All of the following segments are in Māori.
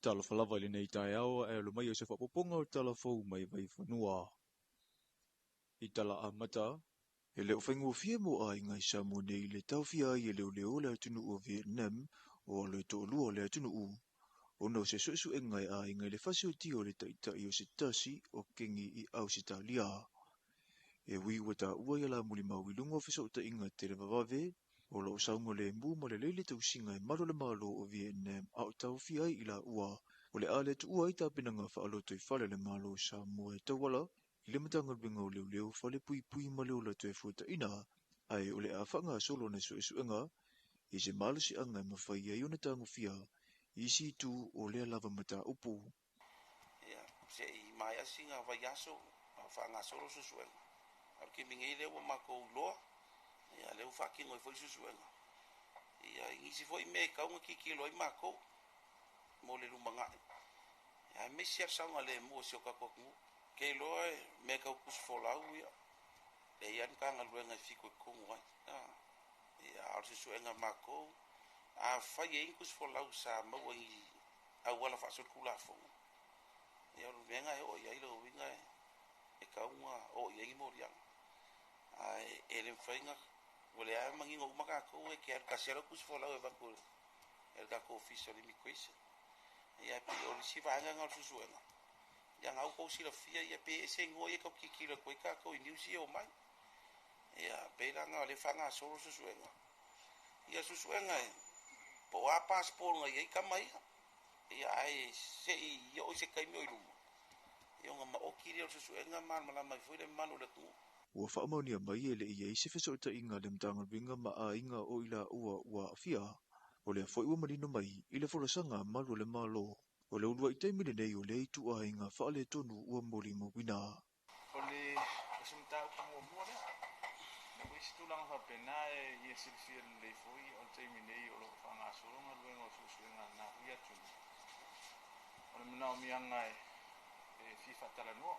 Talofa lava le nei tai au e lo mai o se whapoponga o talafou mai vai whanua. I tala a mata, e leo whaingo fia mo a ingai sa mo nei le tauwhia i e leo leo le atunu o Vietnam o le to lua le atunu u. O no se suesu e ngai a ingai le whasi o ti o le taitai o se tasi o kengi i au si talia. E wi wata ua ia la muli mawilunga o fisa o ta inga te le vavave, o lo saungo le mbu mo le leile tau singa e maro le malo o Vietnam a o tau fia i la ua. O le ale tu ua i ta pinanga whaaloto i whale le malo Samoa e tawala, i le matanga binga o leo leo whale pui pui ma leo la tue fuata ina, ai o le a whanga solo na su enga, i se malo si anga e mawhai ai o na tango fia, i si tu o lea lava mata upu. Ia, se i mai asinga vai aso, whanga solo su enga. Ar ke mingi leo mako loa, ia leo whakingo i foi su enga. Ia ngisi foi me kaunga kikilo i mako, mo le lumangai. Ia me sia sanga le mo sio kakoku, ke loa me kau kus folau ia. Le ian kanga luenga fiko kongu ai. Ia ar su enga mako, a fai e inkus folau sa mau i awala fa sol kula fonga. Ia luenga e o ia ilo winga e kaunga o ia i moriang. Ai ele fainga wale a mangingo maka ko e ke ar kasero kus folau e banko. El ka ko official immigration. Ia pe o si vanga ngal su enga. Yang au ko si la fia ia pe se ngoi ko kikilo ko ka ko ni usi o mai. Ia pe nga le fanga so su enga. Ia su enga po a passport nga ia ka mai. Ia ai se yo se kai mo ilu. Ia nga ma o kiri su enga man mala mai foi le manu le tu. Ua whaamaunia mai e le i eise whesa o ta inga le mtanga ringa ma a inga o ila ua fia. O le foi ua marino mai i le wholasanga malu le malo. O le ulua i teimile nei o le itu a inga whaale tonu ua mori mo wina. O le sumtau kumo mua lea. Na wisi tulang whapena e i silfia le foi o teimile nei o lo whangasoronga luenga o susuenga na huia tunu. O le manao mianga e FIFA Talanoa.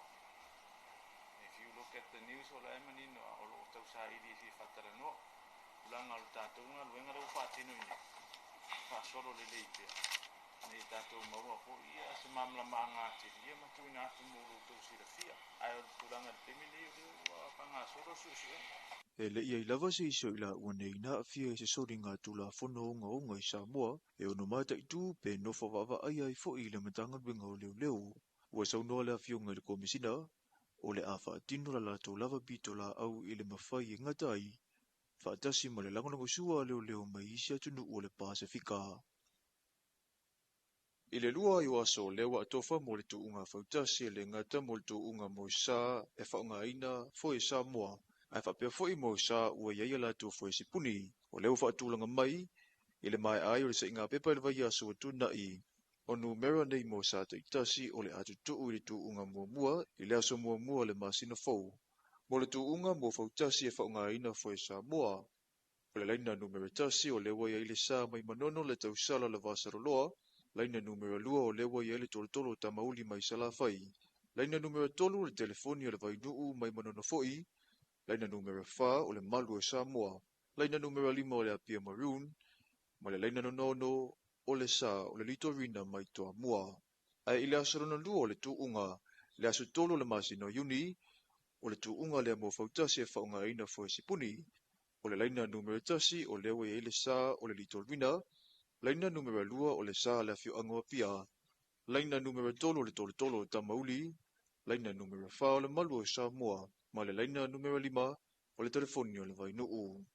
If you look at the news o la emanino o lo tau sa ili FIFA Talanoa. Ulanga lo tātounga luenga lo whaatino ina. Whaasoro le leipea. Nei tātou maua po ia se mamla maanga te ia matuina atu moro tau sira fia. Ai o tulanga temile o whangasoro susuenga. E le ia i lava se iso i la ua nei na fia e se sori ngā tula whono o ngā i Samoa e ono mata i tū pe nofa wawa ai ai fo i le matanga winga o leo leo. Ua saunoa le awhionga i le komisina o le a whaatino la lato lava bito la au i le mawhai e ngatai. Whaatasi ma le langonongo sua leo leo mai isi atunu o le Pasifika. I le lua i oaso lewa atofa mo le tuunga whautasi le ngata mo le tuunga mo sa e whaunga ina fo e Samoa. Ai whapea fo i mo sa ua iaia lato fo e sipuni. O leo whaatulanga mai i le mai ai o le sa inga pepa le vai aso tuna i. O numera nei mo sa te itasi o le atutuu i le tuunga mua i le aso mua le masina fau. Mo le tuunga mo whautasi e whaunga ina fo e Samoa. O le laina numera tasi o lewa ia i le sa mai manono le tausala le vasaroloa. Laina numero 2 o lewa ia le tolotolo ta mauli mai salafai. Laina numero 3 le telefoni o le vainuu mai manono foi. Laina numero 4 o le malu o Samoa. Laina numero 5 o le apia maroon. Ma le laina nono o le sa o le litorina mai toa mua. Ai ile asarono lua o le tuunga le aso tolo le masino yuni. O le tuunga le mo fautasi e faunga ina fo e sipuni. O le laina numero tasi o lewa ia i le sa o le litorina. Laina numero 2 o le sa le afio angoa pia. Laina numero 3 o le tolotolo ta mauli. Laina numero 4 o le malu o Samoa. Ma le laina numero 5 o le telefoni o le vainuu.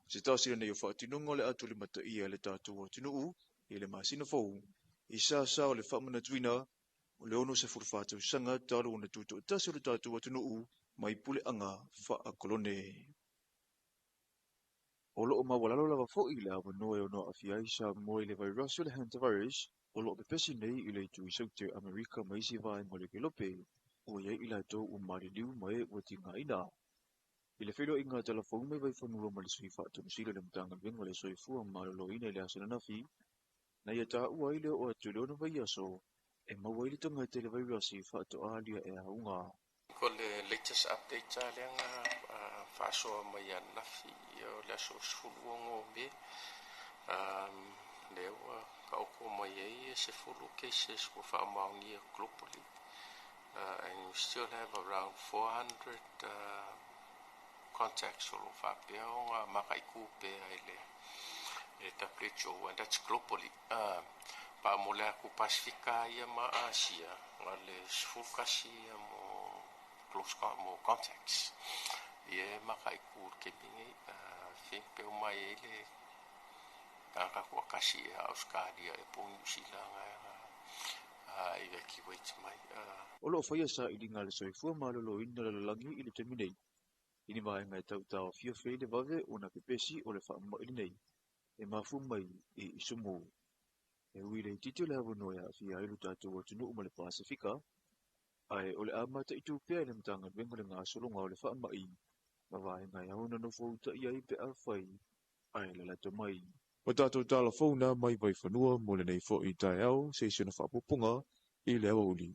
Se tasi nei o whaatinunga o le atu le mata ia le tātou o tinuu i le masina fau. I sa o le whamana tuina o le ono se furwhātau sanga talo o na tuto tasi o le tātou o tinuu mai pule anga wha kolone. O loo mawalalo lava fo i le awa noe o noa awhiai sa moe le vairasi o le hantavirus, o loo pepesi nei i le tui saute Amerika mai si vai mo le kelope, o iei i la tau o mariliu mai o tinga ina. I le whilo i ngā telefon mai vai whanua ma le sui whaatunu sila le mtanga venga le soi fua maralo ina i le asana nafi, na ia tā ua i le o atu leona vai aso, e maua i le tonga te le vairasi whaato alia e haunga. Ko le latest update a lenga faso mai nafi o le so sulu ngo be le ka oko mai e se fulu cases ko whaamaungia globally. And we still have around 400 contacts o whapea o ngā makai kūpe ai le taplecho, and that's globally. Pa mo le aku Pasifika ia ma Asia, ngā le sfulkasi mo close mo contacts. Ie makai kūr ke mingi, whimpe o mai e le kaka kua kasi e Australia e po New Zealand i weki wait mai. O loo whaia sa i ringa le soifua malolo ina le langi i le teminei. Ini mai ngai tau tau fia whai le vave o na pepesi o le whaama ili nei. E mafu mai i isumu. E ui le titio le hawa noia fia ilu tātou atunu uma le Pasifika. Ai o le amata i tūpea i le mtanga wenga le ngā solonga o le whaama i. Ma vai ngai hau na no fauta i ai pe a whai. Ai le lato mai. O tātou tāla whauna mai vai whanua mo le nei fo i tai au se isi na whapopunga i le awa uli.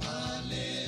Hallelujah.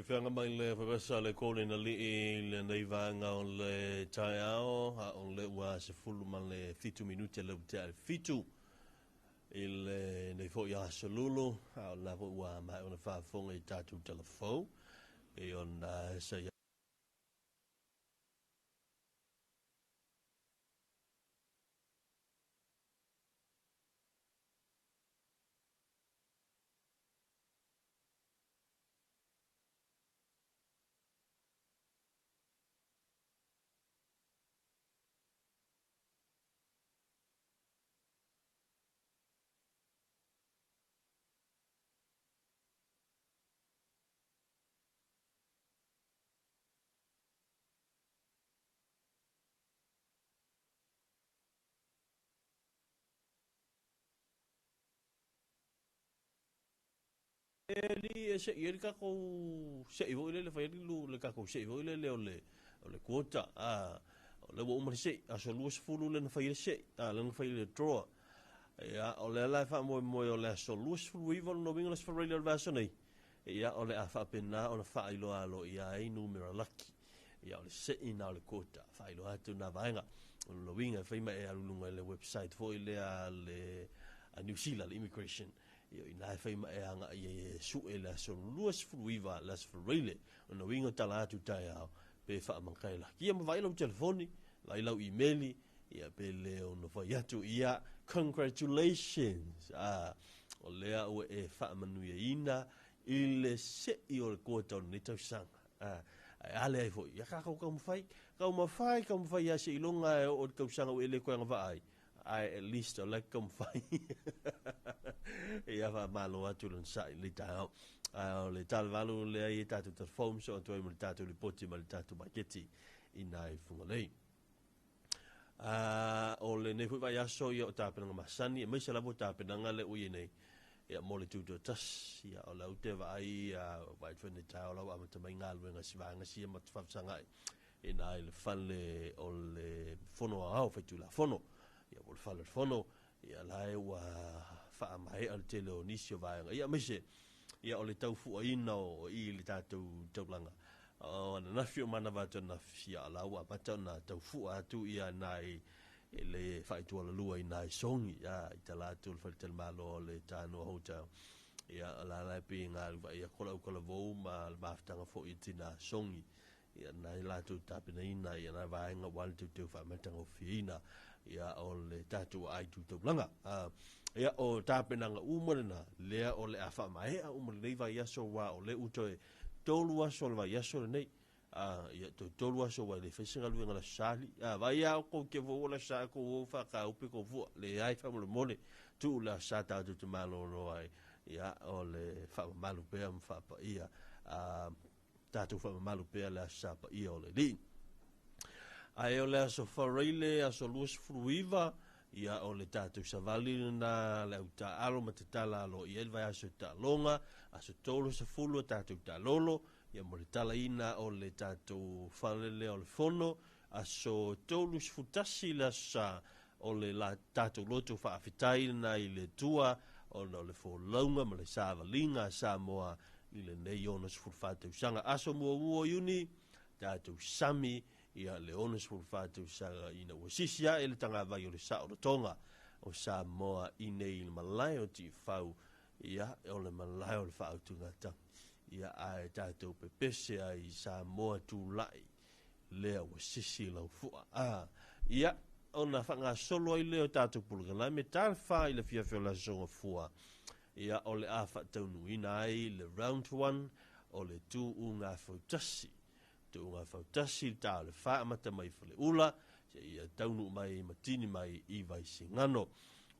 Whianga mai le whawesa le kōne na li I le nei vanga o le tai ao, ha o le ua se fulu ma le fitu minuti le utea le fitu. I le nei fo ia se lulu, ha o la fo ua mai o na whaafonga I tātou telefou. I on se ia. Li se ia ka ko se vo le fa lu le ka ko se vo le le quota o le wo mo se a so lu se fulu le fa se le fa le draw ya o le la fa mo o le so lu se fulu vo no bingo le fa le version ya o le a fa pena o fa ilo alo ya I numero lucky ya o le se ina le quota fa ilo atu na vainga o lo winga fa mai a lu le website fo le a New Zealand immigration io ina fai ma e anga e su e la so luas fruiva las freile no wingo tala tu tai ao pe fa mankai la kia ma vai lo telefoni vai lo emaili ia pe le no vai atu ia congratulations o lea o e fa manu ina il se io il quota ni tau sanga ale ai foi ia ka ka mo fai ia se ilonga o tau sanga o ele ko nga vai I at least like come fai ia va malo atu lon sai le tao le tal valu le ai tatu te form so tu mo tatu le poti mo tatu maketi inai fungalei o le ne fu vai aso ia ta pena masani e mai se la bota pena ngale u nei ia mo le tuto tas ia o la ute vai vai fene tao la ama te mai ngal wenga si vanga si ma fa sanga inai le falle o le fono au fa tu la fono ia vol fala fono ia lai wa fa mai al tele nisio vai ia mise ia ole tau fu ina o I le tatu taulanga o na fio mana va tona fia la wa patona tau fu atu ia nai le fa tu la lua nai songi ia itala tu fa tel malo le tano hotel ia la pinga ia kola vo ma baftanga fo itina songi ia nai la tu tapina ina ia na vai nga wal tu fa matanga fina ia o le tatu ai tu taulanga ia o tapena nga umana lea o le afa mai a umana nei vai aso wa o le utoe tolu aso le vai aso nei ia tolu aso wa le fesinga luenga la sali vai au ko ke vo la sa ko fa ka upe ko vo le ai fa mo mole tu la sa ta tu malo no ai ia o le fa malu pe am fa pa ia ta tu fa malu pe la sa pa ia o le li ai o le aso farile aso lus fruiva ia o le tatu savali na le uta alo matatala lo ia vai aso ta longa aso tolu sa fulu tatu ta lolo ia mo le tala ina o le tatu falele o le fono aso tolu sfutasi la sa o le la tatu loto fa afitai na i le tua o le fo launga ma le savalinga Samoa i le nei ono sfutfatu sanga aso mua yuni tatu sami ia le ono sfutfatu sanga ina wasisia ele tanga vai o le sa o le tonga o Samoa i nei il malai o ti fau ia o le malai o le fa utunga ta ia ai tātou pepese ai Samoa tūlai lea wa sisi lau fua ia ona whanga solo ai leo tātou pulgana me tāwha i le fiafio la songa fua ia o le awha taunu ina ai le round 1 o le tū unga fautasi tā le wha amata mai fale ula ia taunu mai matini mai i vai singano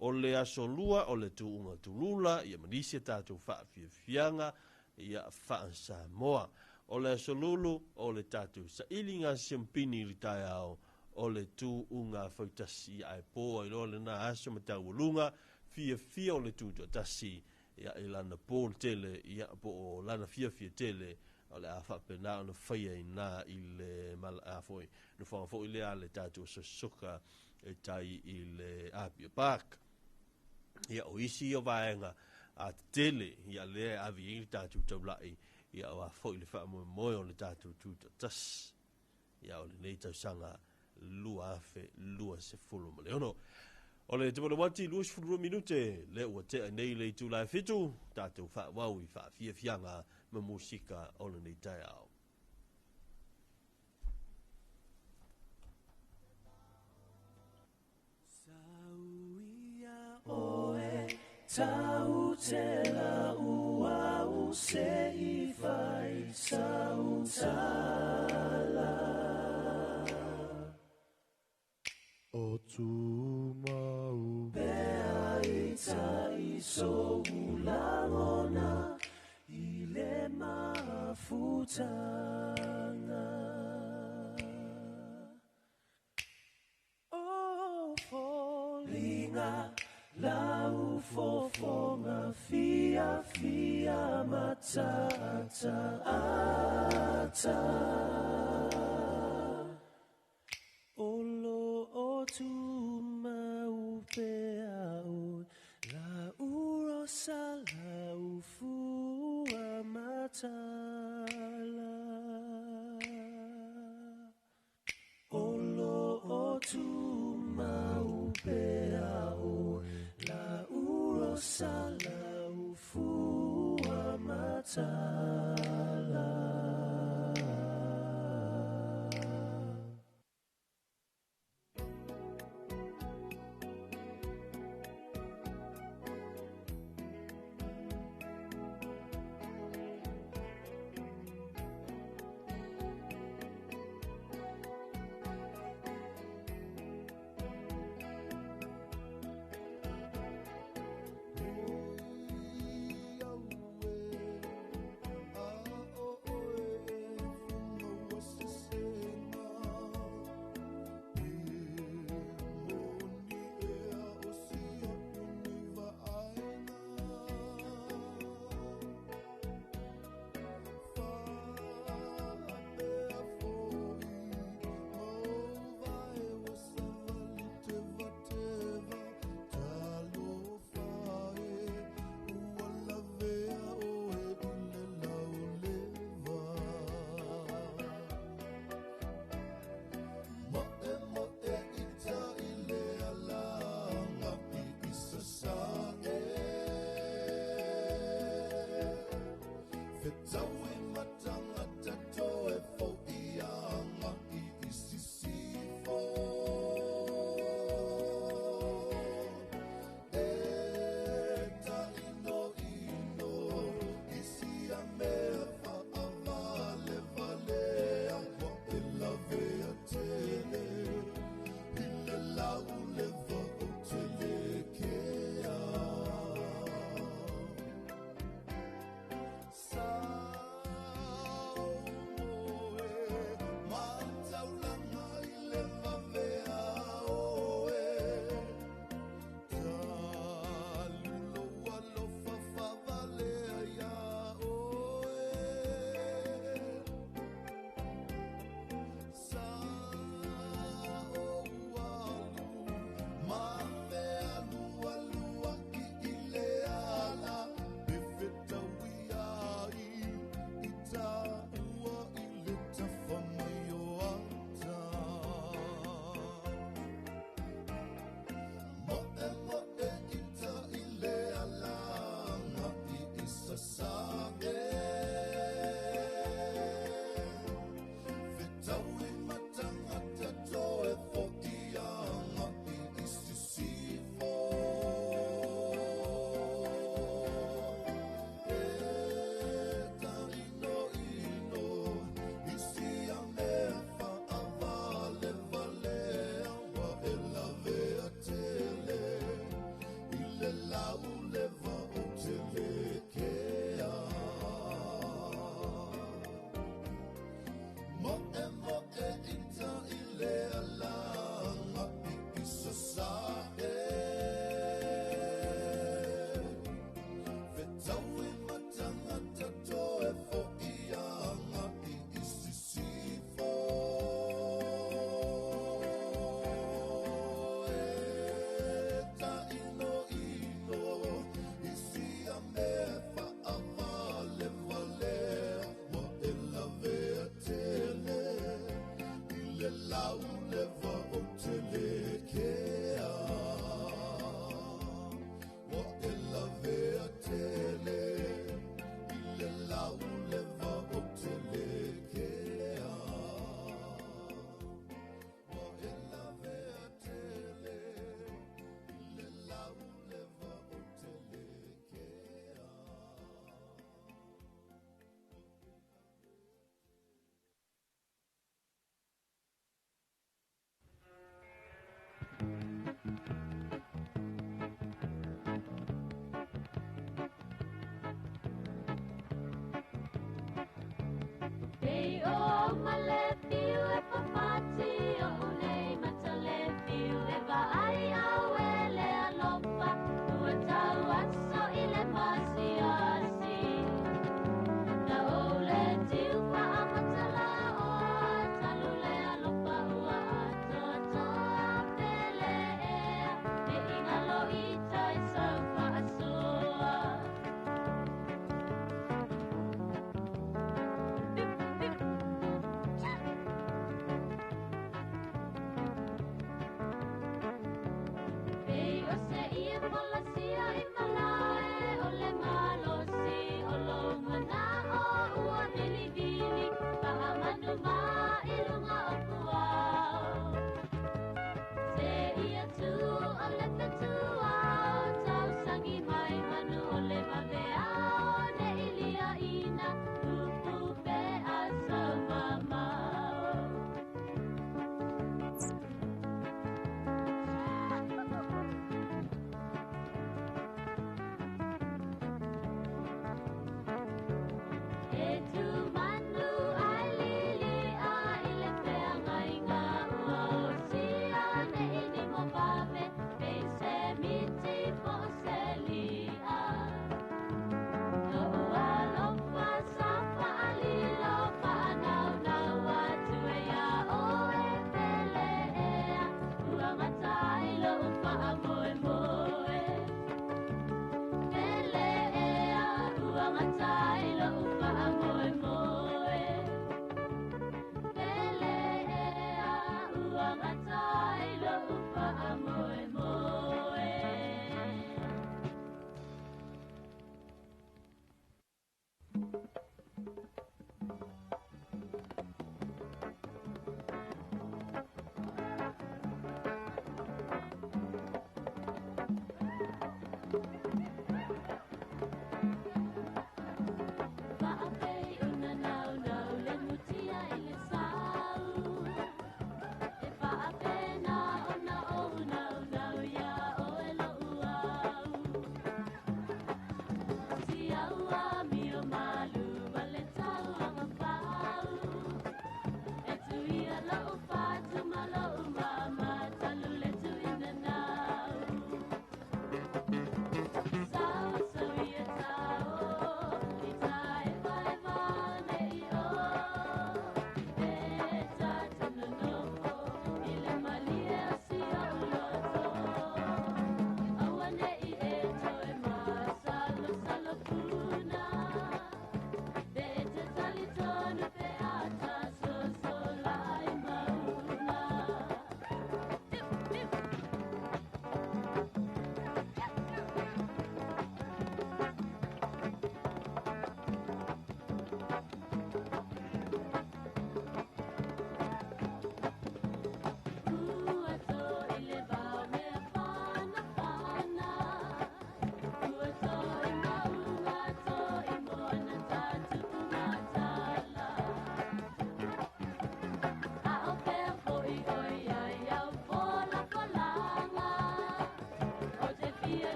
o le aso lua o le tū unga tulula ia manisia tātou wha fiafianga ia fa Samoa o le solulu o le tatu sa ilinga simpini ritai au o le tu unga fautasi ai po ai lo le na aso matawulunga fia o le tu tasi ia ilana pol tele ia po lana fia tele o le afa pena no faia ina ile mal afoi no fa ile ale tatu so soka e tai ile apia park ia o isi o vaenga a tele ia le avi tatu taulai ia wa foi le fa mo o le tatu tu tas ia o le nei sanga lua fe lua se fulu mo le ono o le te wati lua se fulu minute le o te nei le tu la fitu tatu fa wau i fa fianga ma musika o le nei tai au Tau te la ua u se I fai sau tala O tu mau Bea I tai so ulangona I le mafutanga O folinga Lau fofonga fia matata ata Olo o tu mau peau La urosa lau fua matala Olo o tu mau peau La urosa lau fua matala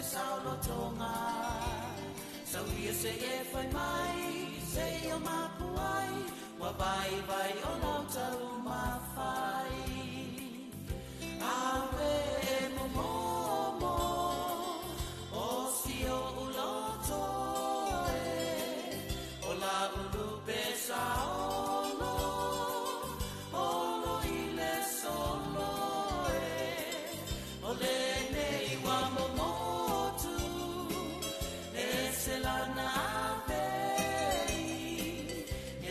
Saulo tonga sau ia se e fai mai se ia mapuai wa vai vai o no tau mawhai awe e momo lana avei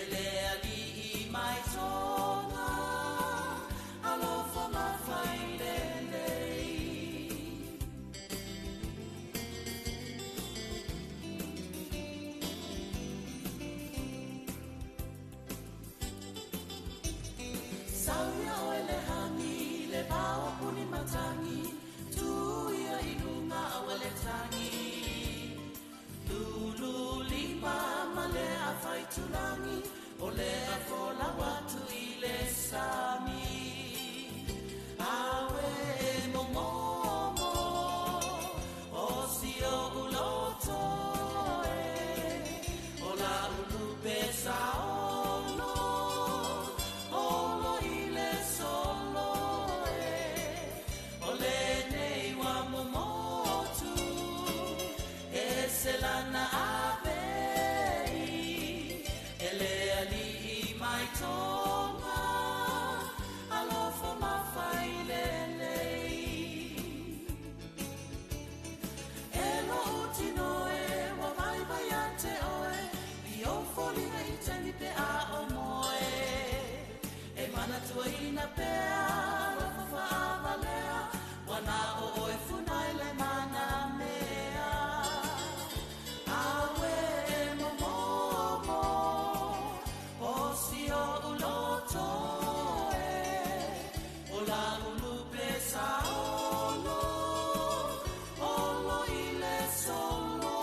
ele ali I mai tona alofa mafailelei Sauya o ele hani le bao puni matangi tuia ilunga awale tangi Lulu lima male afai tulangi ole afola watu ile sami awe momomo osio uloto ola ulu pesa olo ile solo ole nei wa momotu eselana avei ele ali mai tonga alofa mafailelei elo utinoe wa vai vai ante oe io foli nei teni pe a omoe e mana tua ina pe a fa valea wana o e funai le mana mea awe momomo osio uloto ola ulu pesa olo ile solo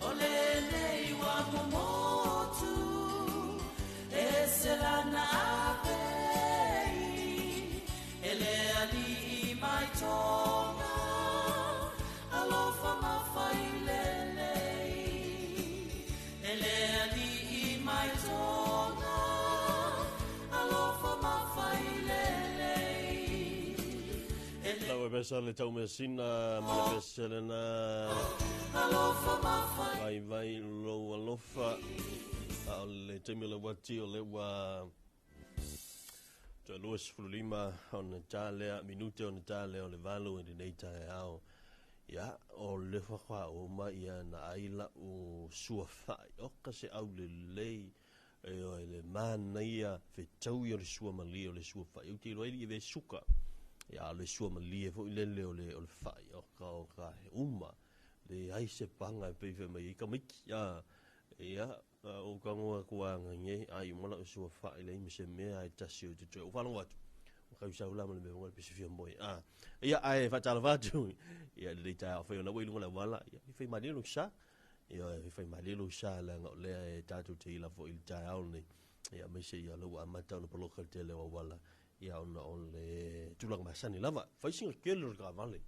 ole nei wa momotu eselana avei ele ali mai tonga alofa mafailelei ele ali mai tonga alofa mafailelei Lau e pesa le tau mea sina, ma le pesa le na alofa mafailelei vai lo alofa a o le temi le wati o le wa te luas fulima o na tālea minute o na tālea o le valo e nei tae ao ia o le whakwa o ma ia na aila o sua whai o ka se au le lei e o le mana ia whetau i o le sua mali o le sua whai o te roi i ve suka ia le sua mali e fo i lele o le whai o ka he uma le aise panga e peife mai i ka miki ia o ka ngoa kuanga nge ai mala o sua whai le imi se mea e tasi o te o whanau atu o kau sau lama le mea pisi fia moi ia ai whatala whatu ia le tai a whai o na wailunga la wala ia i whai malilo sa ia i whai malilo sa la ngau lea e tatu te ila fo il tai au nei ia mai se ia lau amata o na paloka te le wa wala ia ona o le tulanga masani lava whai singa kele ka vale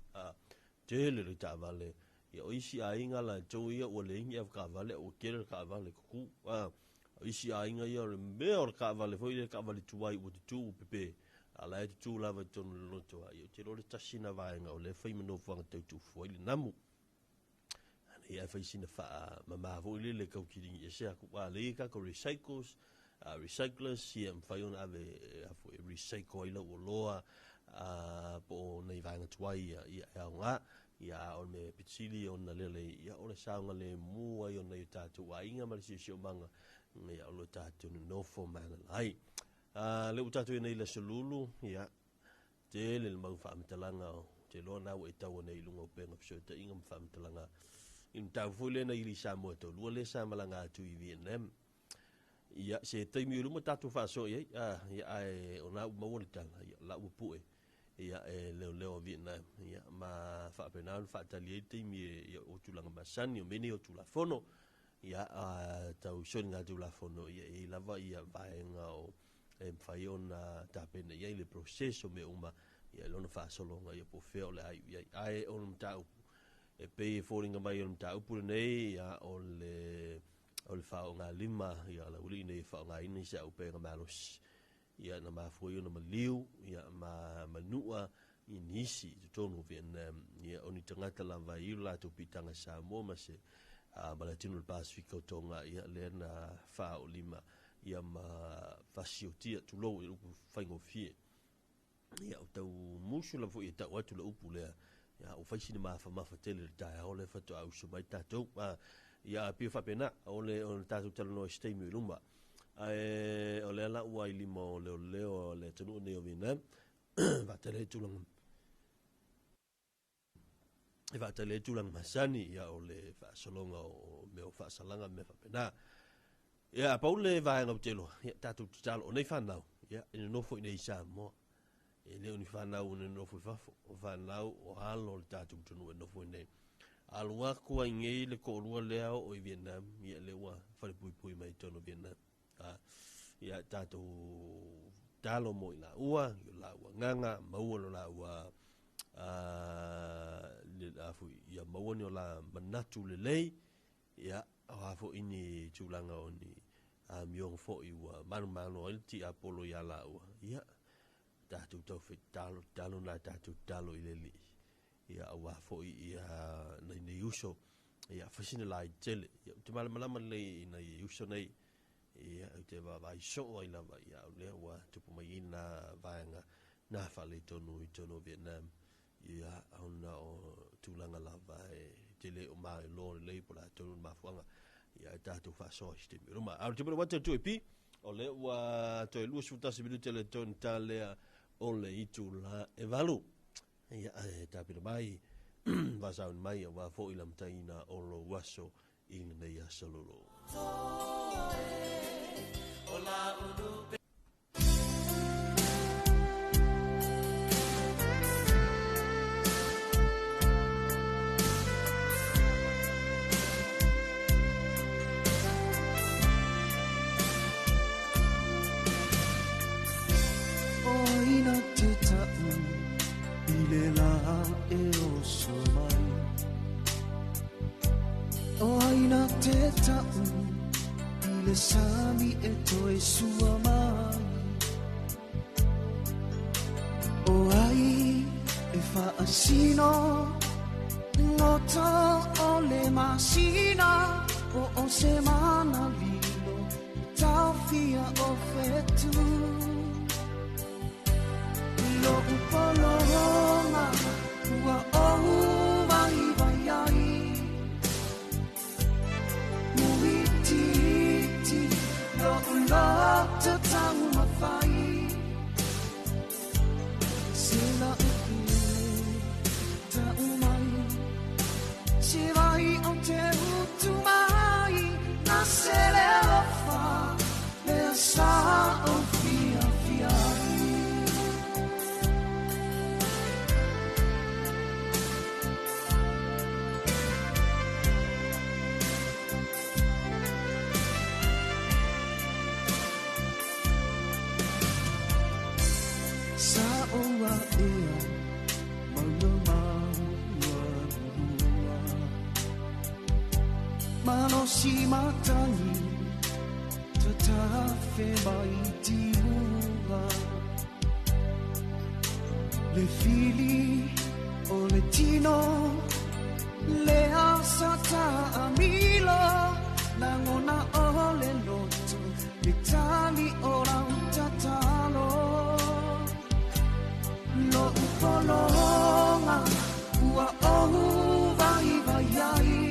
tele le ta vale ia o isi a inga la tau ia o le ingi ka vale o kele ka vale kuku o isi a inga ia o le mea o ka vale fo ile ka vale tuai o te tu pepe ala e tu lava tonu le loto ai o te role tasina vaenga o le whai mano whanga tau tu fwai le namu ana ia whai sina wha mamavo ile le kaukiringi e sea kuwa le ika ko recyclers ia mwhai ona ave hafo e recycle ila o loa po nei vaenga tuai ia e au ngā ia o me pitili o na lele ia o le saunga le mua i o nei tātou a inga marisi o sio manga ia o lo tātou no nofo manga lai le utatu nei le solulu ia te le mau whaametalanga o te loa nau e tau nei lunga o penga pso te inga whaametalanga in tau fwile nei li Samoa tau lua le Samalanga atu i Vietnam ia se teimi uruma tatu whaaso ia ai o nau mawanitanga ia lau pue ia e leo Vietnam ia ma whaapenan whaatali e teimi ia o tulanga masani o mene o tulafono ia tau soni ngā tulafono ia e lava ia vaenga o e mwhai ona tāpena ia le proceso me uma ia lona whaasolonga ia po wheo le ai ia ai o na mtau e pei e fōringa mai o na mtau pure nei ia o le whao ngā lima ia la uli nei whao ngā ina isa upenga malos ia na mafui ona maliu ia ma manua i nisi te tonu Vietnam ia oni tangata lava i lato pitanga Samoa ma se malatino le Pasifika o tonga ia le na whao lima ia ma fasiotia tulou i luku whaingo fie ia o tau musu la fo i tau atu la upu lea ya o faisi ni mafa tele le tae o le fatu au so mai tatou ia pia whapena o le tatou tala no stay mi luma o le ala ua i lima o leo le tanu ne o Vietnam vatele tulang vatele tulang masani ia o le whaasolonga o meo whaasalanga me whapena ia paule vaenga o telo ia tatou talo o nei whanau ia ina nofo i nei sa mo e leo ni whanau ne nofo i whafo o whanau o halo le tatou tunu e nofo i nei alua kua ingei le korua lea o i Vietnam ia le ua whalepui mai tono Vietnam ia tatou talo mo i la ua nganga maua lo la ua le afu ia maua ni o la manatu le lei ia hafo ini tūlanga o ni miong fo i ua manu il ti apolo ia la ua ia tatou tau whi talo na tatou talo i le li ia awa fo ia nei uso ia fasina la i tele ia te malama le nei uso nei ia te vai so ai lava ia le ua tupu mai ina vaenga na fale tonu i tono Vietnam ia ona o tūlanga lava te le o mai lo le pola tonu mafuanga ia tatou fa so ste mi roma au te pula wata tu epi o le ua to lu suta se bilu tele ton tale o le itu la evalu ia tapira mai vasau mai wa fo ilam taina o lo waso i nei asololo le sami e toi sua mai o ai e fa asino ngota o le masina o semana lilo tau fia o fetu lo upolonga ua o vai vai ai love to tang ma fai sila ta umai si vai on te tu mai na sele fa le sa o fia fia si matani tatafe mai tiua le fili o le tino le asata amilo la ngona o le loto le tali o la tatalo lo upolonga ua o vai vai ai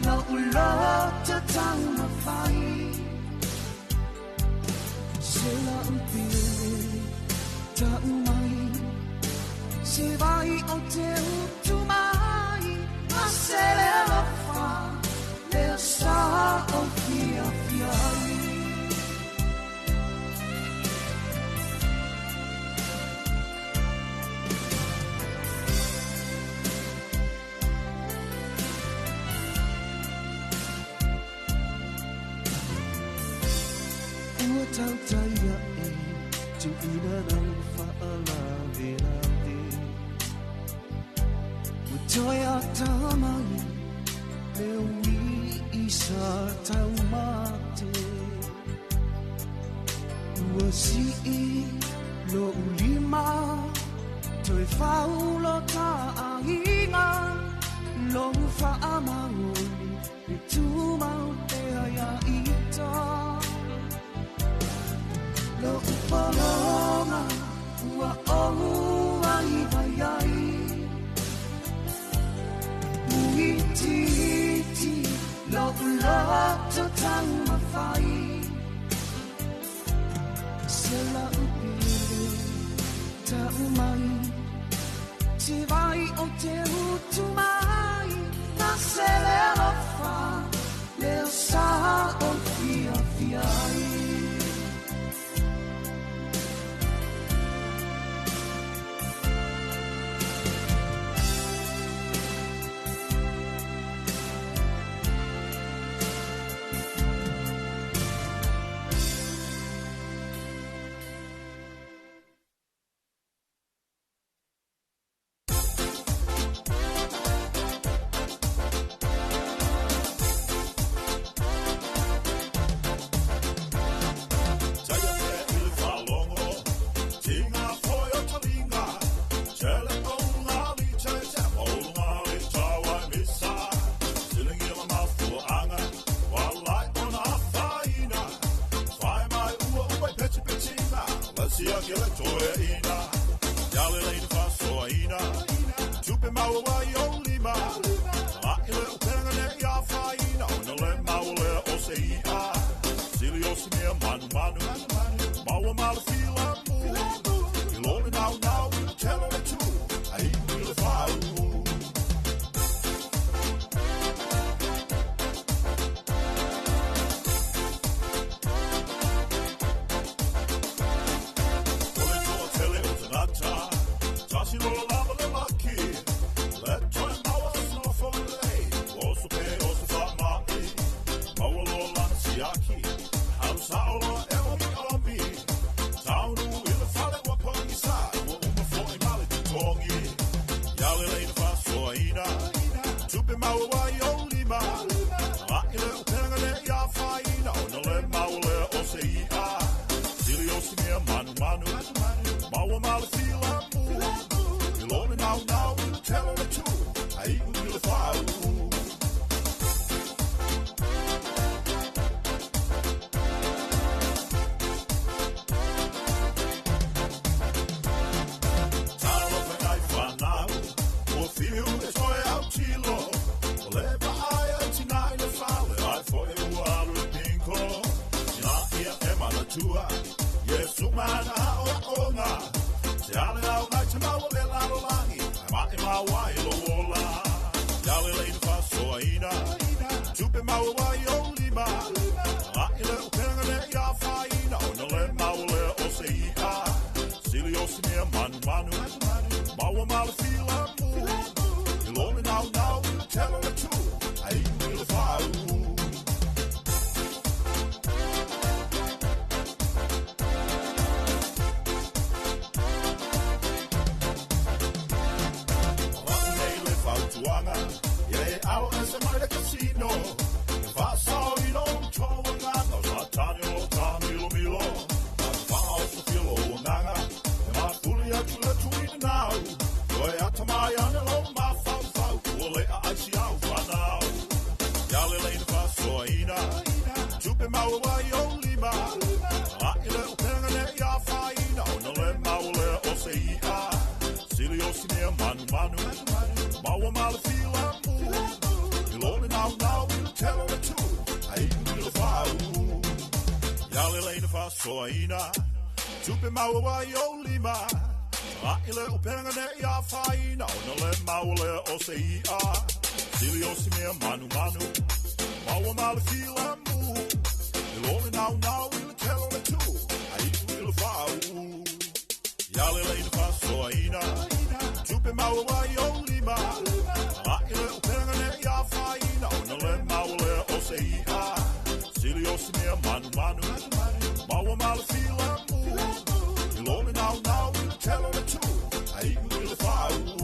na ulota tang na fai sela umpire ta umai se vai o te tu mai a sele la fa le sa o fia fia tau taya e tu ina nang faala velate utoya tamai le wi isa tau mate uasi lo ulima toi faulo ta ainga lo fa amangoli le tu mau te aya ita lo upalonga ua ohu ai vai ai Muititi lo ulato tanga fai Sela upili ta umai Ti vai o te utu mai Na sele lo fa Leo sa o fia fiai Tupe maua i o lima A ile o penga ne i a whaina O na le maule o se i a Sili o si mea manu manu Maua ma le fila mu I lole nau nau i le kelo le tu A i tu i le whau Ia le leina whaso a ina Tupe maua i o lima A ile o penga ne i a whaina O na le maule o se i a Sili o si mea manu manu Maua ma le fila mu I lole nau nau i le kelo le tu A i tu i le whau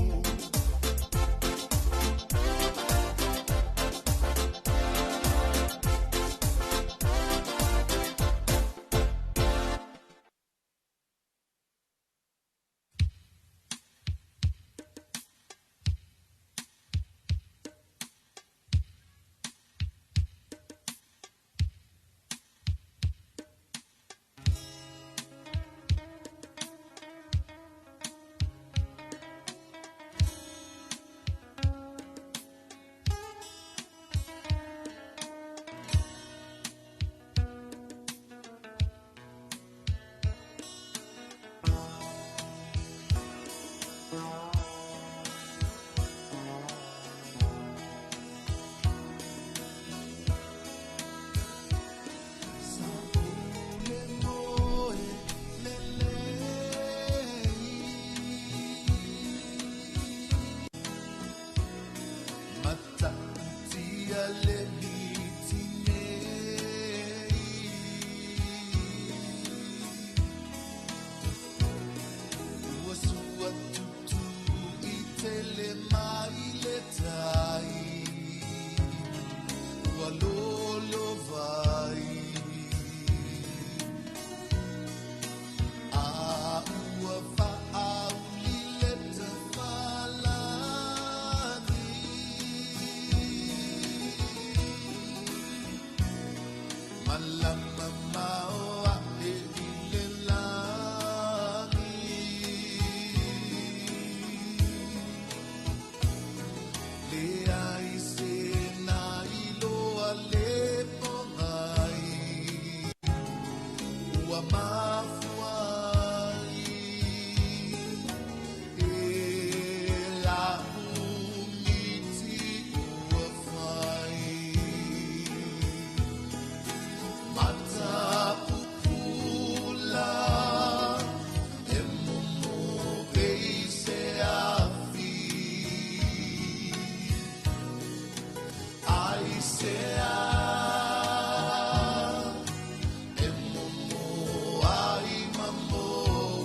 tele mai le tai ua lolo vai a ua whaauli le te whalani malama maoa e le langi le ai se na iloa le pongai ua mafuai e la umiti ua fai mata pupula e mumu e se afi ai se e mumu ai mamou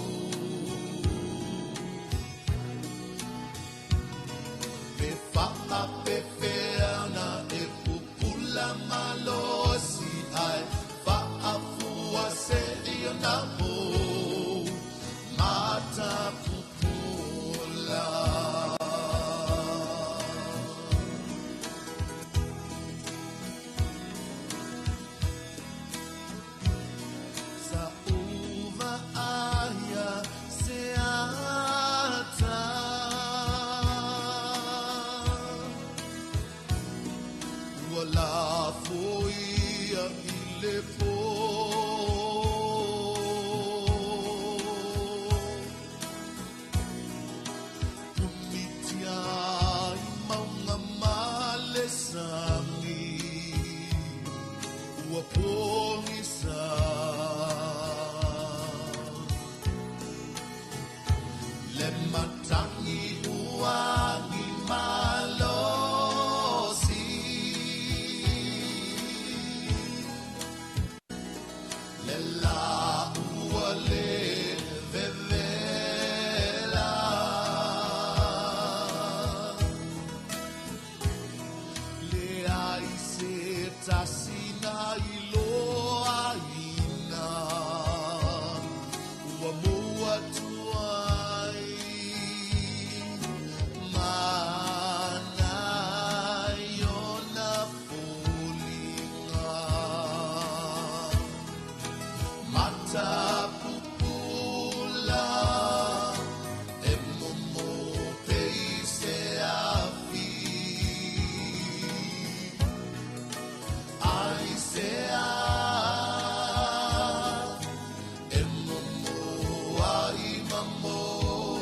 pe fa'a pe feana e pupula malosi ai fa'a fua se iona mo mata pupula sa uva aya se ata wala foia i le po tumitia i maunga male sangi ua pongisa le matangi uangi malosi le la ua le vevela le ai se tasina i loa ina ua mua tuai mana iona fulinga mata pupula e momo peise afi ai se e momo ai mamou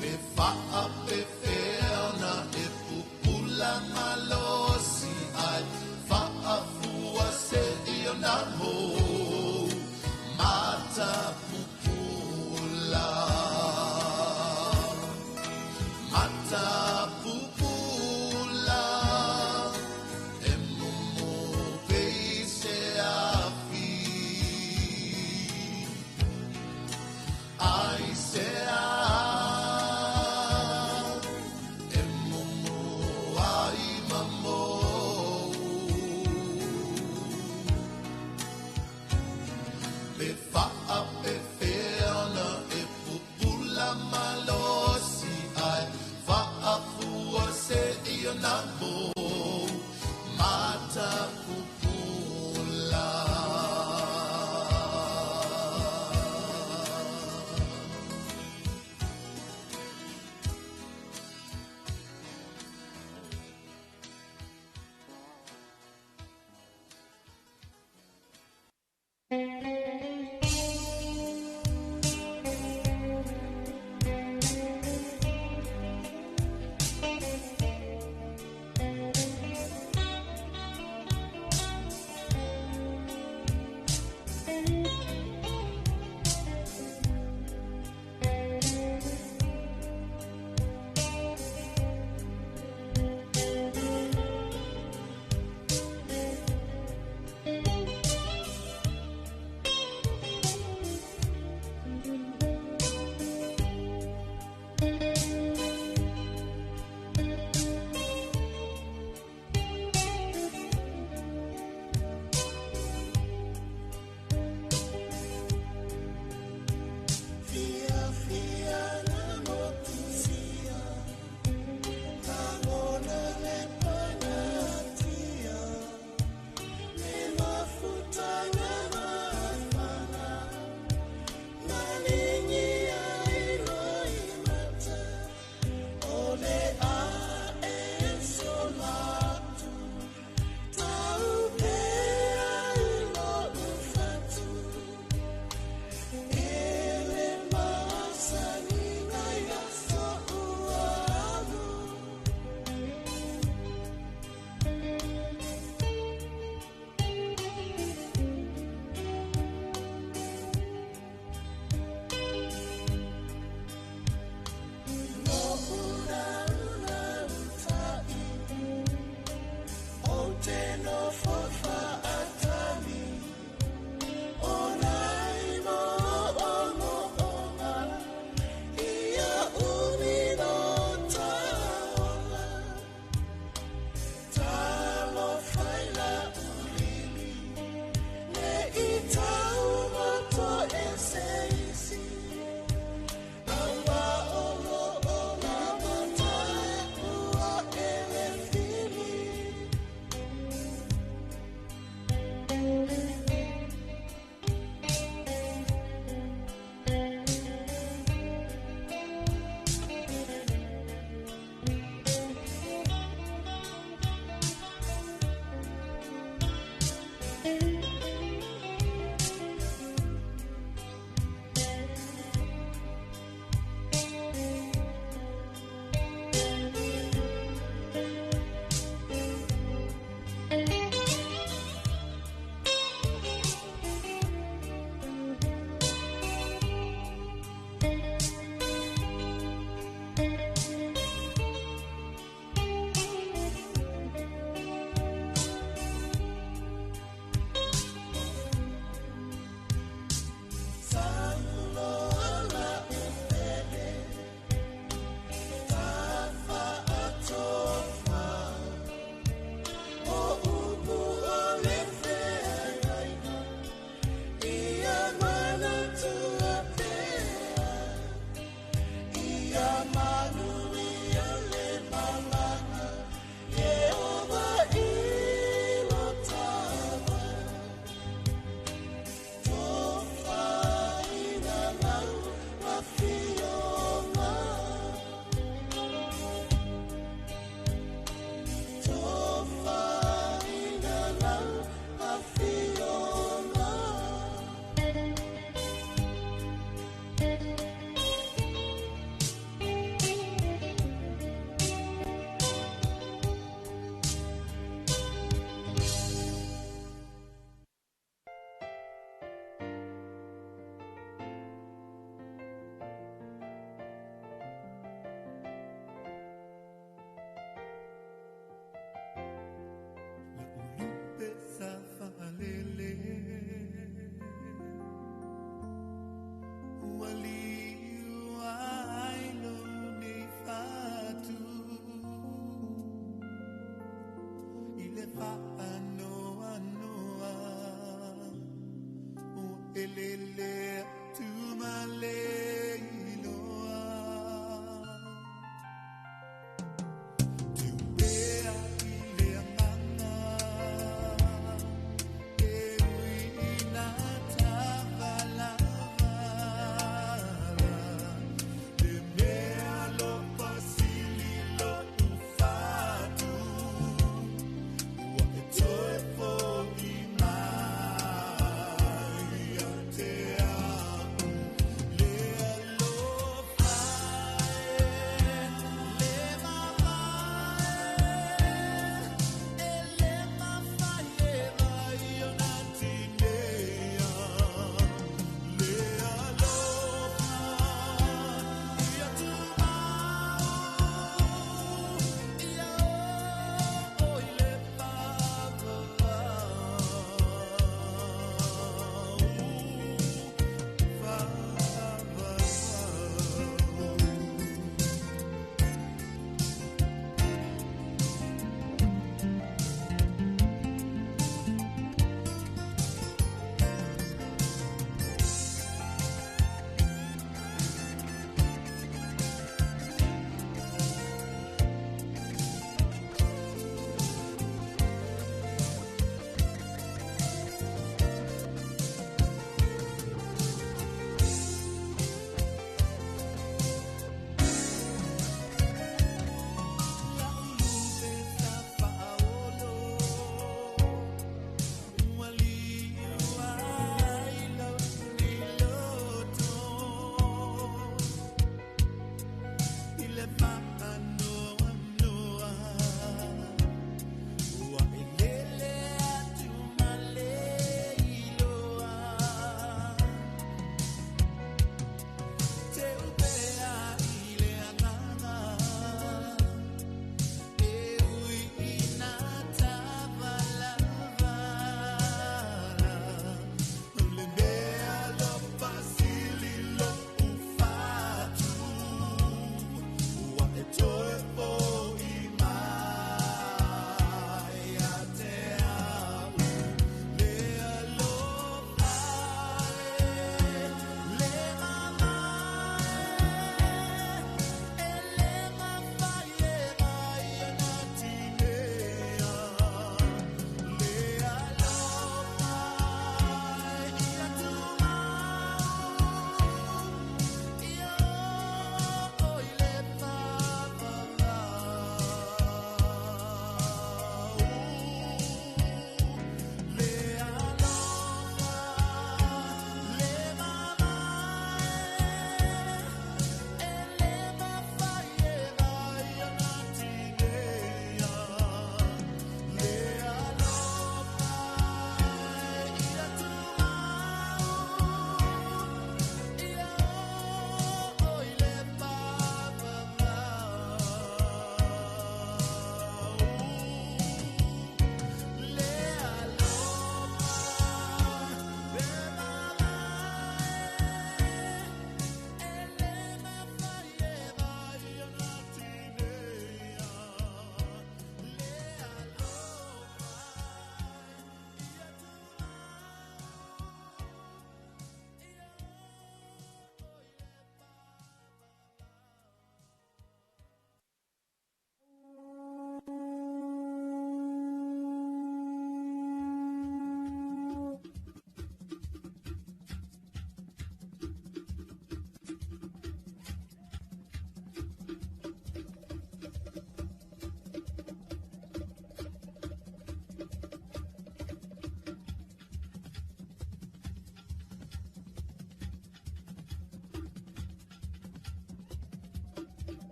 me fa'a pe feana e pupula malosi ai fa'a fua se iona mo mata pupula mata pupula e momo peise afi ai se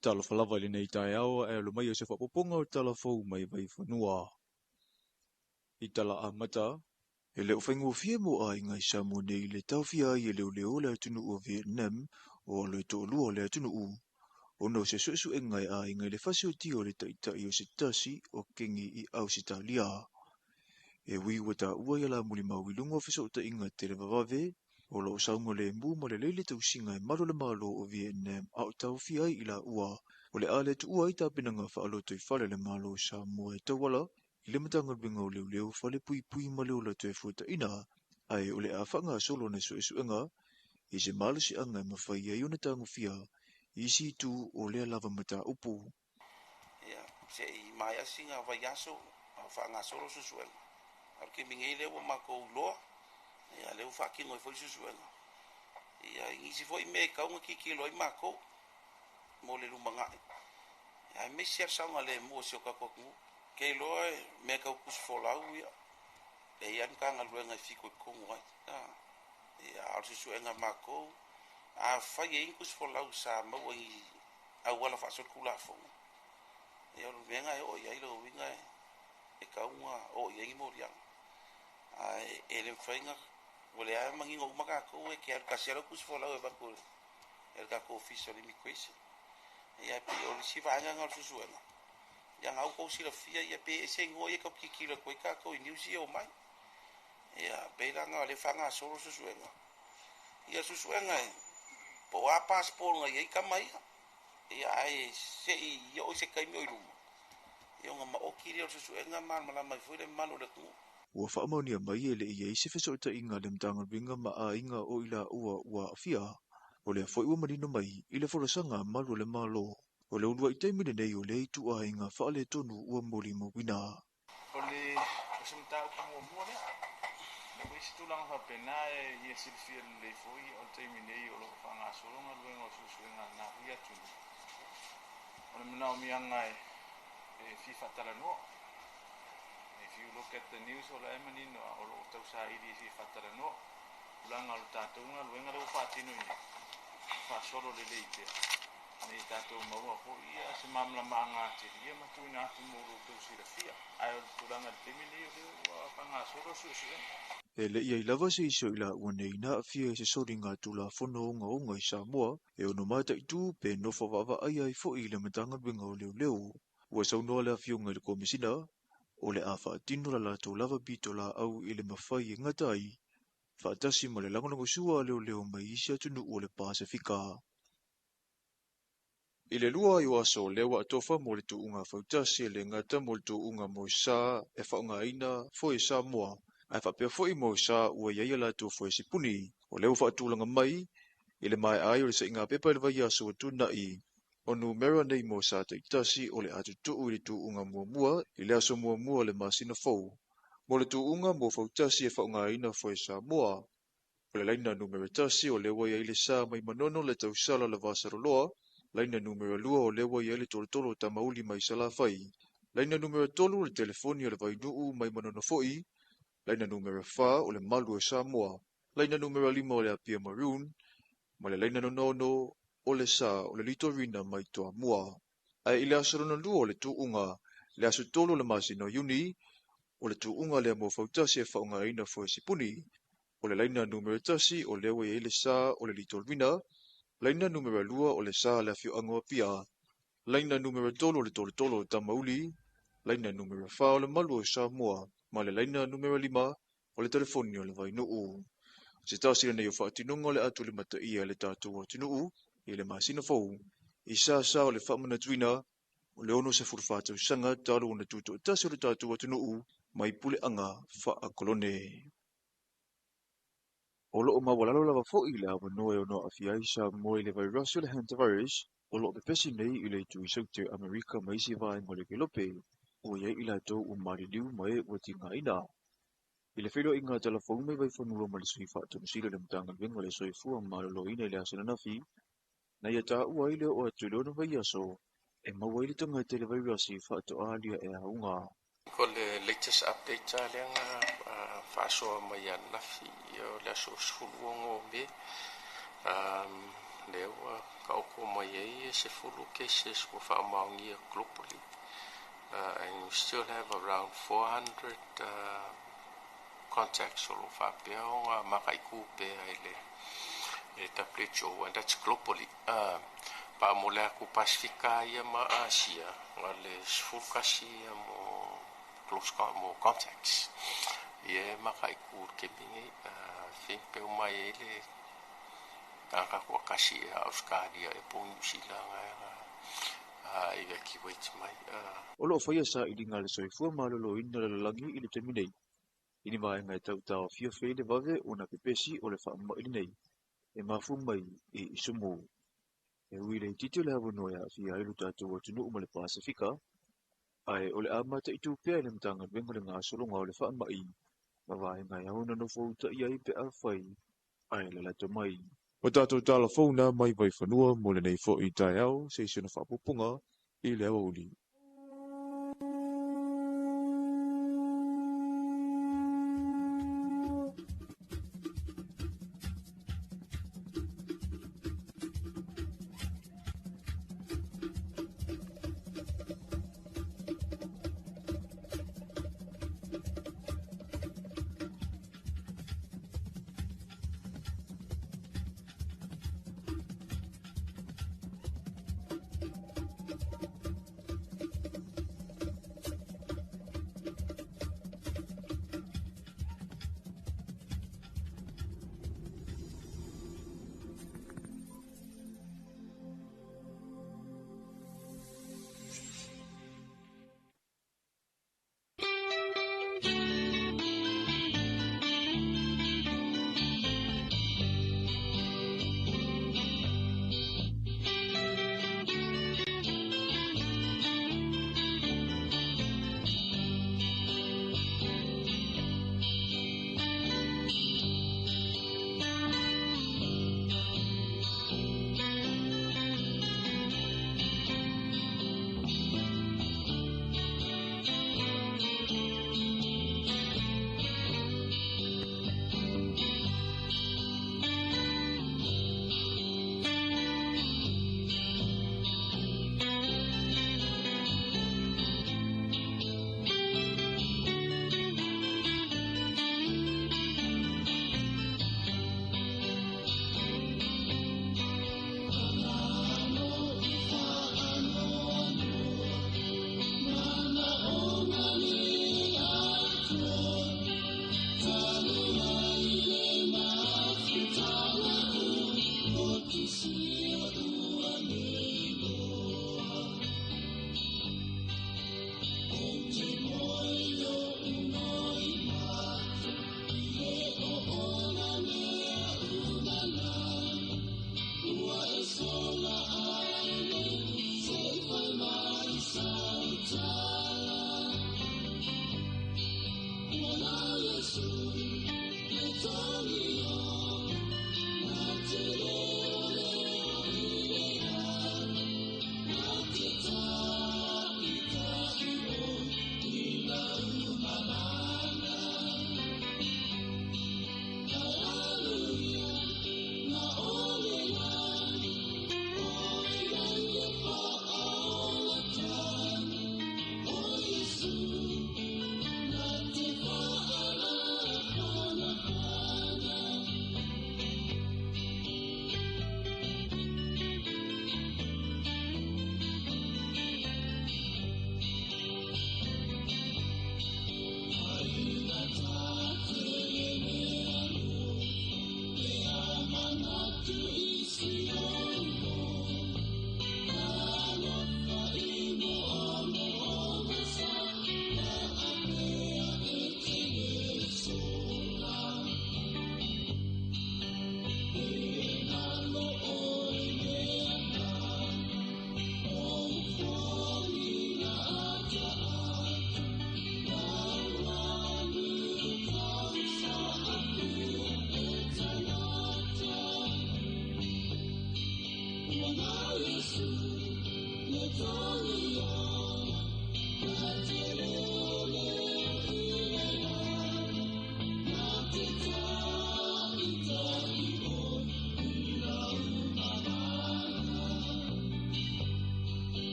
Talofa lava le nei tai au e lo mai o se whapoponga o talafou mai vai whanua. I tala amata, e leo whaingo fia mo a ingai Samoa nei le tauwhia i e leo le atunu o Vietnam o lo to lua le atunu u. Ono se suesu e ngai a ingai le whasi o tio le taitai o se tasi o kengi i Ausitalia. E wi wata ua ia la muli maui lungo fiso o ta inga te le vavave, o lo saungo le mbu ma le leile tau singa e maro le malo o Vietnam a o tauwhia i la ua. O le ale tu ua i ta pinanga whaaloto i whale le malo Samoa e tawala, i le matanga binga o leo whale pui ma leo la tue fuata ina, ai o le a whanga solo na su enga, i se malo si anga ma whai ai o na tango fia, i si tu o lea lava mata upu. Ia, se I mai asinga vai aso, whanga solo susuenga. Ar ke mingi lewa mako loa, ia leo whakingo I foi susuenga. Ia ingisi foi me kaunga ki kilo I mako, mo le lumangai. Ia me siar saunga le mua sio kakoku, ke loa me kau kus folau ia. Le ian kanga luenga I fiko I kongu ai. Ia ar susuenga mako, a fai e inkus folau sa maua I awala whasol kula fonga. Ia lo venga e o ia ilo winga e kaunga o ia I morianga. Ai ele fainga ole ai mangingo umaka ko e ke kasero kus folau e bakul. El ka ko official immigration. Ia pe o si vanga ngal susuenga. Ia ngau ko si la fia ia pe se ngo ia ko kikilo ko ka ko I New Zealand mai. Ia pe la nga le fanga solo susuenga. Ia susuenga po a passport nga ia ka mai. Ia ai se yo se kai mo ilu. Ia nga ma o kiri o susuenga man mala mai foi le manu le ku. Ua whaamaunia mai e le i eise fiso ta inga le mtanga winga ma a inga o ila ua fia. O lea foi ua marino mai i le whorasanga malu le malo. O le unua I taimine nei o le itu a inga whaale tonu ua moli mo wina. O le sumtau mua lea. Le wisi tulang whapena e silfia le foi o taimine o lo whangasolonga luenga o susuenga na huia tunu. O le manao mianga e FIFA talanoa. If you look at the news o la emanino o lo tau sa iri FIFA talanoa. Ulanga o tātunga luenga le upatino I whasoro le leite. Nei tātou maua ko ia se mamla maanga tiri ia matuina atu moro tau sira fia. Ai o tulanga temini o le whangasoro susuenga. E le ia I lava se iso ila ua nei na fia se sori ngā tula whono o I Samoa e ono mata I tū pe nofa wawa ai ai fo I le matanga winga o leo. Ua saunoa le afio ngai le komisina o le a whaatino la lato lava pito la au I le mawhai e ngata ai. Whaatasi ma le langonongo sua leo mai isi atunu o le Pasifika. I le lua I waso lewa atofa mo le tuunga whautasi le ngata mo le tuunga mo sa e whaunga ina fo I Samoa. Ai whapea fo I mo sa ua iaia la tu fo I sipuni. O leo whaatulanga mai I le mai ai o le sa inga pepa le vai aso tuna I. O numera nei mo sa taitasi o le atu tuu I le tuunga mua I le aso mua le masina fau. Mo le tuunga mo whautasi e whaunga ina fo I Samoa. O le laina numera tasi o lewa ia I le sa mai manono le tausala le vasaroloa. Laina numera lua o lewa ia I le tolotolo tamauli mai salafai. Laina numera tolu o le telefoni o le vainuu mai manono foi. Laina numera fa o le malu e Samoa. Laina numera lima o le apia maroon. Ma le laina nono o le sa o le litorina mai toa mua. Ai I le asarona lua o le tuunga. Le asu tolu le masino yuni. O le tuunga le mo fautasi e whaunga ina fo e sipuni. O le laina numera tasi o lewa ia I le sa o le litorina. Laina numera lua o le sa le afio angoa pia. Laina numera tolo o le tolotolo tamauli. Laina numera fa o le malu o Samoa. Ma le laina numera lima o le telefoni o le vainuu. Se tasi le nei o whaatinonga le atu le mata ia le tātou o tinuu. I le masina fau. I sa o le whamana tuina. O le ono se furufātou sanga talo o na tuto o tasi o le tātou o tinuu. Mai pule anga wha kolone. O loo mawalalo lava fo'i le awa noe o no awhia I Samoa I le vairasi o le hantavirus. O loo pepesi nei I le tu I saute Amerika mai si vai mo le kelope. O iai I latou o mariliu mai o tinga ina. I le whilo inga telefon mai vai whanua ma le sui whaatonu sila le mtanga venga le soifua malolo ina I le asana nafi. Na ia tā ua I le o atu leona vai aso. E maua I le tonga te le vairasi whaato alia e haunga. Ko le latest update a lenga whaasoa mai anafi o le aso sfuluongo me leo ka oko mai e se fulu cases ko whaamaungia globally. And you still have around 400 contacts o whapea o ngā makai kupe ai le taplecho, and that's globally. Pa mo le aku Pasifika ia ma Asia, ngā le sfulkasi mo close mo contacts. Ie makai ku ke pingi, think pe umai e le kaka kua kasi e Australia e po New Zealand ai e ki wait mai. O loo whaia sa i ringa le soifua malolo ina le langi i le temi nei. Ini mai ngai tau tau fia fei le vave o na pepesi o le whaama ili nei. E mafu mai e isumu. E ui le titio le hawa noia fia ilu tātou o tunu uma le Pasifika. Ai o le amata i tūpea le mtanga vengo le ngā solonga o le whaama i. Mawai ngai au na no fauta i ai pe a whai. Ai le lato mai. O tātou tāla fauna mai vai whanua mo le nei fo i tai au se isi na whapupunga i le awa uli.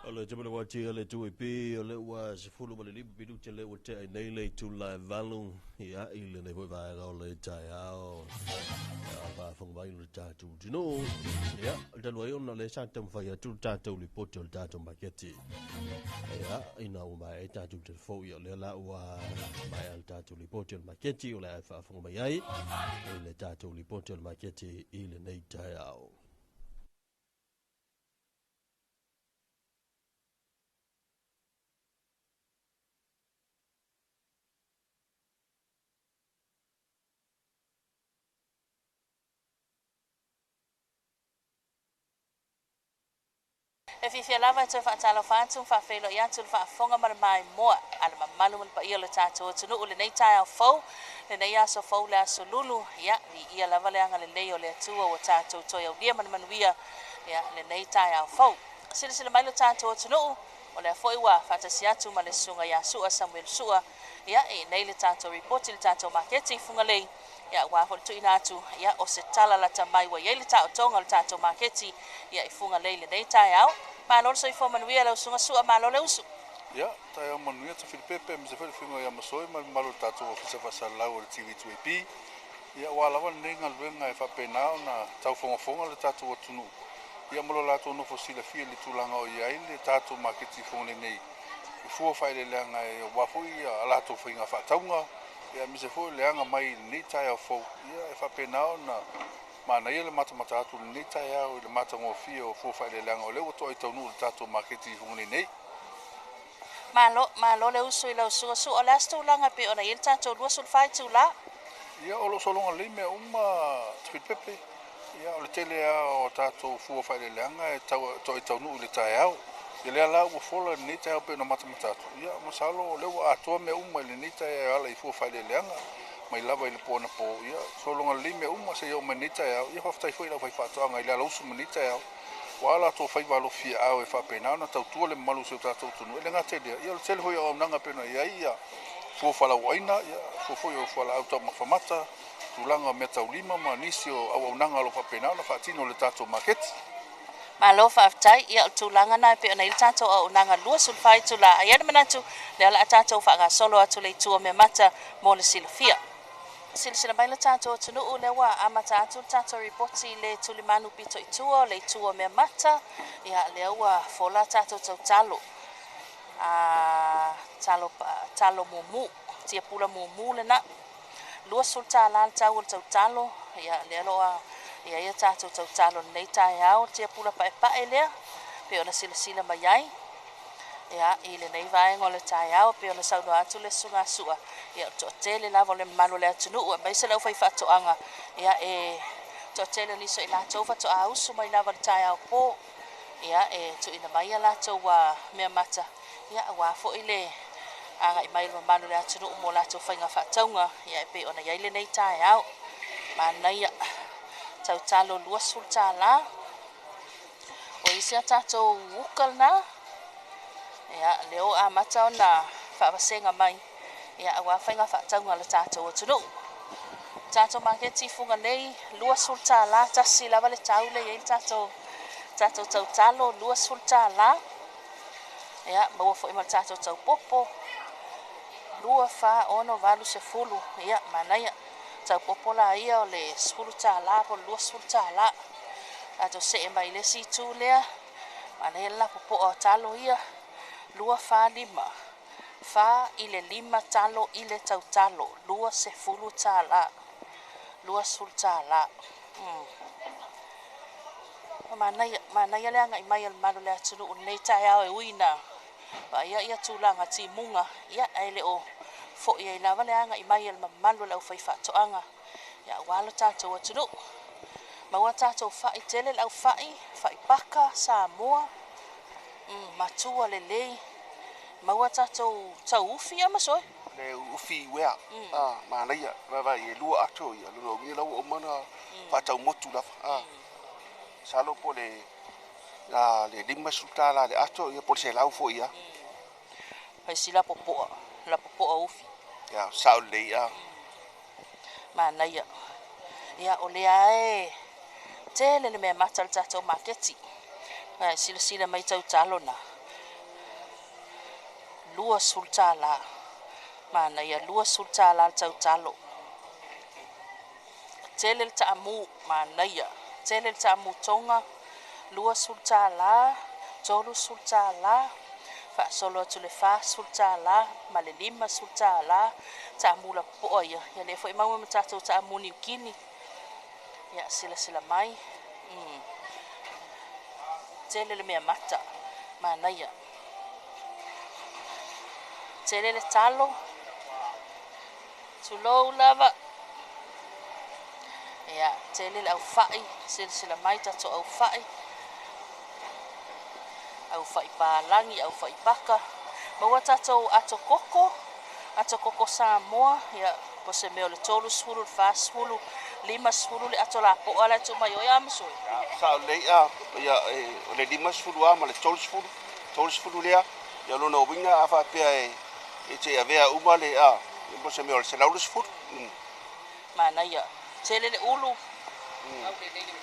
Ole jamana wa tia le tu pi ole wa se fulu le libi bidu te le o te ai nei le tu la valu ia i le nei voi vai ole tai ao ia ba fong vai le tatu no ia le lo ona le sa tam fa ia tu tatu li poto le tatu maketi ia ina o mai tatu te fo ia le la wa mai al tatu li poto le maketi ole fa fong mai ai le tatu li poto le maketi i le nei tai ao. E fifia lava e fa talofa atu fa felo ia tu fa fonga mal mai mo ala mamalu mal pa ia le tato tunu le nei tai au fo le nei aso fo le aso lulu ia li ia lava le anga le leo le tu o tato to ia dia man manuia ia le nei tai au fo sila mai le tato tunu o le foi wa fa tasi atu mal sunga ia su Samuel sua ia e nei le tato report le tato marketing funga le ia wa ho tu inatu ia o se tala la tamai wa ia le tato tonga le tato marketing ia i funga le nei tai au malo so ifo manuia lo sunga sua malo le usu ya tai o manuia te filipepe me se filifingo ya masoi malo tatu o fisa fasa lau o TV2AP ia wala wan nenga luenga e fa penao na tau fonga le tatu o tunu ia malo lato no fosila fia le tulanga o ia le tatu maketi fonga nei i fua fai le leanga e wafu ia alato finga fa taunga ia mi se fo leanga mai ni tai o fo ia e fa penao na mana ia le mata atu ni tai au le mata ngo fio fo fa le langa o le to i tonu tato marketi fungni nei malo le usu ila usu o lasto langa pe ona il tato lu sul fai tu la ia o lo solonga le me tripepe ia o le tele o tato fo fa le langa e to i tonu le tai au ia la o fo le ni tai pe no mata atu ia masalo le wa ato me le ni tai ala i fo fa le langa mai lava ile pona po ia solonga lime se yo manita ia hoftai foi la vai fato nga ile la usu manita wala to fai valo fia au e fa pena na tau tu le malu se tatu tunu le ngate ia le tele hoi o nanga pena ia fo fala waina ia fo yo fala auto mafamata tulanga meta ulima manisio au nanga lo fa pena na fatino le tatu market malo fa tai ia tulanga na pe ona il tato o nanga lu sul fai tu la ia manatu le la tato fa ga solo atu le tu me mata mo le silfia sila mai le tato tunu o le wa amata atu tato reporti le tulimanu pito ituo le tuo me mata ia le wa fola tato talo talo mumu tia pula mumu le na lua sulta la tau talo ia le loa ia tato talo nei tai au tia pula pa ele pe ona sila mai ai ia ile nei vai ngole tai au pe ona sau atu le sunga sua ia to tele la vole malu le tunu o mai se la fai fato anga ia to tele li so ila to fato au su mai la vole tai au po ia to ina mai la to wa me mata ia wa fo ile anga i mai lo malu le tunu mo la to fai nga fatonga ia pe ona ia ile nei tai au mana ia tau talo lua sulta la o isia tato ukal na ia leo a mata ona fa vasenga mai ia wa fainga fa tanga le tato tunu tato marketi funga nei lua sulta la tasi la vale taule ia tato talo lua sulta la ia mo fo ima tato tau popo lua fa ono valu se fulu ia manaya tau popo la ia le sulta la po lua sulta la tato se mai le si tu le manaya la popo o talo ia lua fa lima fa ile lima talo ile tau talo lua se fulu tala lua sul tala mana ia le ngai mai al malu le tunu nei tai au e uina ba ia tulanga ti munga ia ele o fo ia lava le ngai mai al malu le fai fa toanga ia walo tato o tunu ma wa tato fa i tele lau fa paka Samoa matua lei maua tato tau ufi ama soe le ufi wea mana ia va ia lua ato ia lo ngi lo o mana fa tau motu la salo po le lima suta la le ato ia por se lau fo ia pai sila popo ufi ya sao le ia mana ia o le ai tele le me matal tato marketi sila mai tau talo na lua sultala. Mana ia lua sultala tau talo. Tele le taamu mana ia. Tele le taamu tonga. Lua sultala. Tolu sultala. Fa solo atu le fa sultala. Ma le lima sultala. Taamu la poa ia. Ia le fo imaua matatou taamu ni ukini. Ia sila mai. Tele le mea mata. Mana ia. Tele le talo. Tulou lava. Ia, tele le au fai. Sila mai tato au fai. Au fai palangi, au fai paka. Maua tato ato koko Samoa. Ia, po se meo le tolu sfuru, le fa sfuru, lima sfuru, le ato la poa le to mai o ia masoi. Sa le ia le lima sfuru ama le tolu sfuru lea. Ia lona winga afa pea e te avea uma le po se meo le se laulu sfuru. Mana ia, tele le ulu.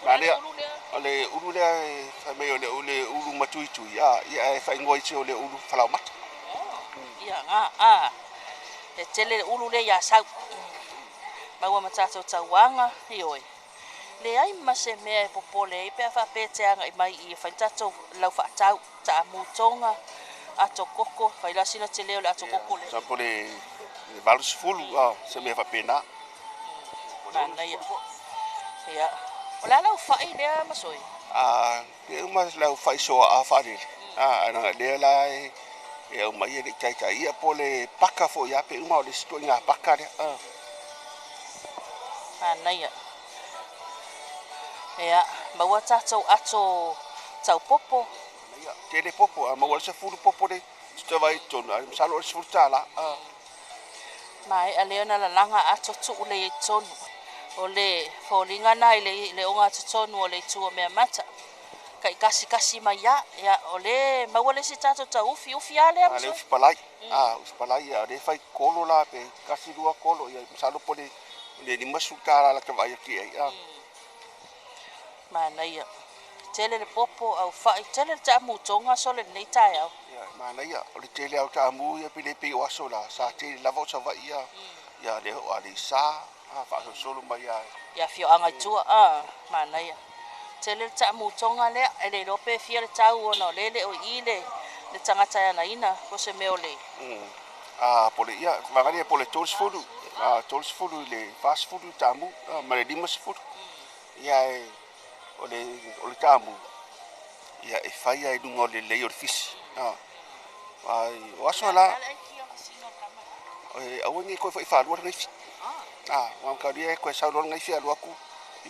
Mana le ulu lea fa meo le ulu matuitui. Ia e fa ingoi te o le ulu falau mata. Ia e tele le ulu le ia sau. Maua matatou tauanga i oi. Le ai ma se mea e popole i pea whapeteanga i mai i whai tatou lau whaatau ta mutonga ato koko whai lasina te leo le ato koko le. Sampo le valus fulu se mea whapena. Mana ia. Ia. O la lau whai lea masoi. Ke uma lau whai soa a whare. Ana lea la e uma ia le kai ia po le paka fo ia pe uma o le sto inga paka le. Mana ia. Ia, maua tatou ato tau popo. Ia, tele popo, maua se fulu popo le te vai tonu, salo le furtala. Mai a leona la langa ato tu le tonu. O le folinga nai le onga ato tonu o le tua mea mata. Kai kasi mai ia o le maua le si tatou tau ufi ale am. Le ufi palai. Ufi palai ia le fai kolo la pe kasi dua kolo ia salo po le lima sultala la te vai ki ia. Mana ia. Tele le popo au fai tele le taamu tonga so le nei tai au. Ia, mana ia, o le tele au taamu ia pile pe o aso la, sa tele lava o sa vai ia. Ia le o ali sa, fa solo mai ia. Ia fio anga tua, mana ia. Tele le taamu tonga le, ele lope fia le tau ona lele o ile le tangata ia na ina, ko se meo le. Pole ia, magari pole tols food le fast food taamu, ma le lima food. Ia o le tamu ia e fai ai dunga o le lei o le fisi ai o aso la au ngi ko fai fa lo ngai fi wa ka dia ko sa lo ngai fi lo aku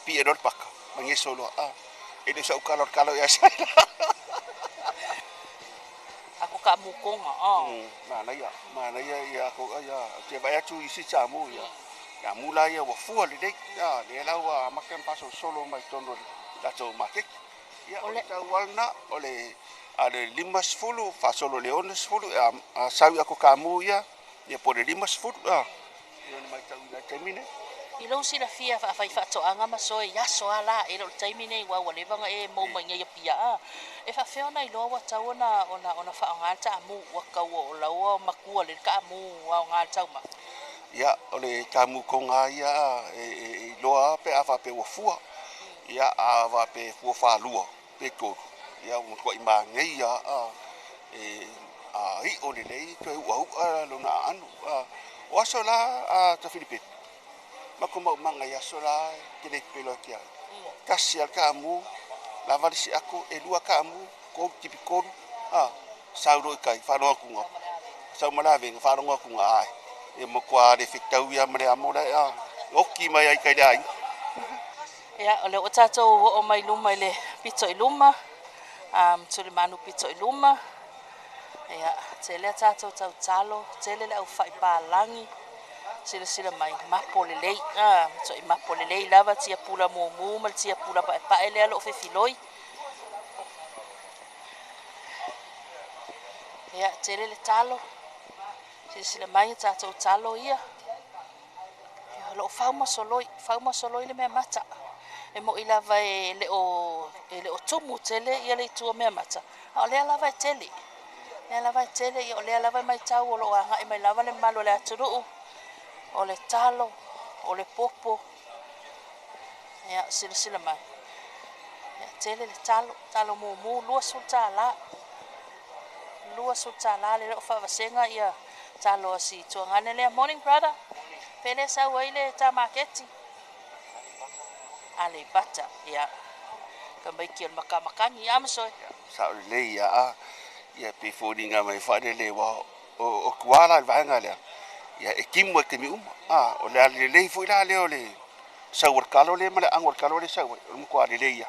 pi e do paka mangi solo e de sa kalo ya sai aku ka mukonga mana ia ko ia te vai atu isi tamu ia mula ia wa fu le dei le la wa makan paso solo mai tono tatou make ia o le taualna o le lima sfulu fa solo leone sfulu sawi ako kamu ia po le lima sfulu ia mai tau ina termine i lo sila fia fa fa to anga maso ia so ala e lo taimine wa le vanga e mo mai ia pia e fa fe ona i lo wa tau ona fa anga ta mu wa ka o la o makua le ka mu wa anga tau ma ia o le kamu ko nga ia e loa pe afa pe wo fua ia ava pe fu fa lua pe ko ia mo ko ima ngai ia i o le nei ko wa lo na anu o aso la ta filipe ma ko ma nga ia so la ke le pelo kia kasi al kamu la valisi ako e lua kamu ko tipiko sauro kai fa no ku nga sa mala ve fa no ku nga ai e mo kwa de fiktau ia mre amora oki mai ai kai dai. Ia, ole o tatou o mai luma ile pito i luma. Tuli manu pito i luma. Ia, tele tatou tau talo, tele le au fai palangi. Sila mai mapo le lei. So i mapo le lei lava tia pula mumu, mal tia pula pa ele alo fe filoi. Ia, tele le talo. Sila mai tatou talo ia. Ia, lo fauma soloi le mea mata. E mo i lava e le o tumu tele ia le tua mea mata. O le lava e tele. Le lava tele i o le lava mai tau o lo anga i mai lava le malo le aturu o le talo o le popo ia sila mai ia tele le talo mu lua sulta la le fa vasenga ia talo si tuangane le morning brother pele sa waile ta marketi ale bata ia kambai kiel makamakani amso sa le ia pe foninga mai fa le wa o kuala vanga le ia e kimu te mi o le foi la le ole sa war kalo le mala angor kalo le sa mo ko le ia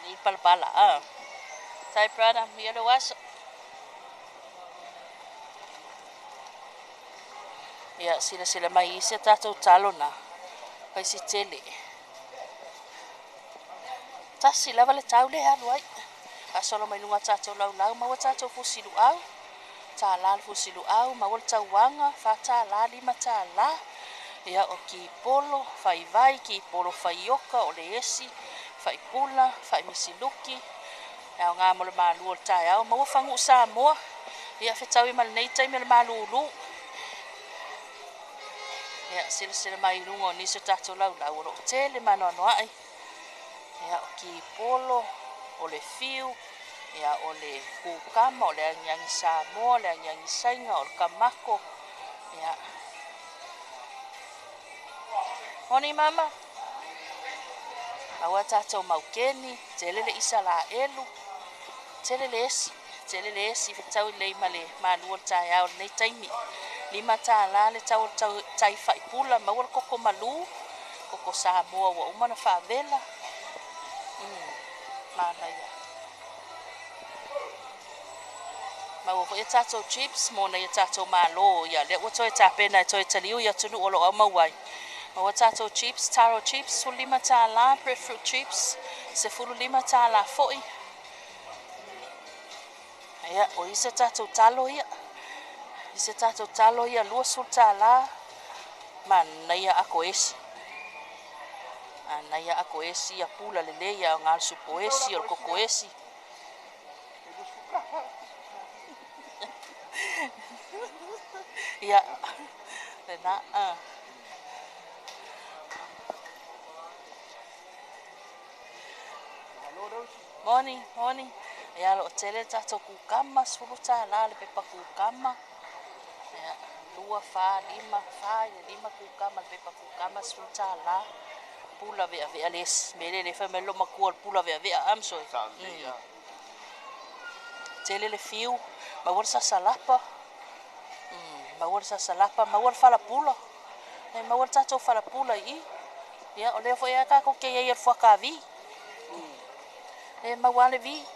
ni palpala tai brother mi le was ia sila mai ise tatou talo na kai si tele tasi lava le tau le alu ai a solo mai lunga tatou lau ma wa tatou fusilu au tala fusilu au ma wa tau wanga fa tala lima tala ia o ki polo fai vai ki polo fai oka o le esi fai pula fai misiluki ia nga mo le malu o tai au ma wa fangu Samoa ia fetau i mal nei tai me le malulu ia sila mai lunga ni se tatou lau o tele mano ai ia o ki polo o le fiu ia o le kukama o le angiangi Samoa le angiangi sainga o le kamako ia Honi mama awa tatou maukeni tele le isa la elu tele le esi fetau le male malu o tai au nei taimi lima tala le tau tai fai pula ma wala koko malu koko Samoa wa umana favela mana ia ma wo e tatou chips mo na e tatou malo ia le wo toi tapena toi taliu ia tunu o lo mawai ma wo tatou chips taro chips fu lima tala fruit chips se fu lima tala foi ia o isa tatou talo ia lua sultala mana ia ako esi ana ia ako esi ia pula lele ia ngal supo esi o koko esi ia lena morning ia lo tele tatou kukama sultala le pepa kukama ia lua fa lima kukama le pepa kukama sultala pula vea les mele le fa melo makua pula vea amso tele le fiu ma wor sa salapa ma wor fala pula e ma wor tatou fala pula i ia o le fo ia ka ko ke ia fo ka vi e ma wale vi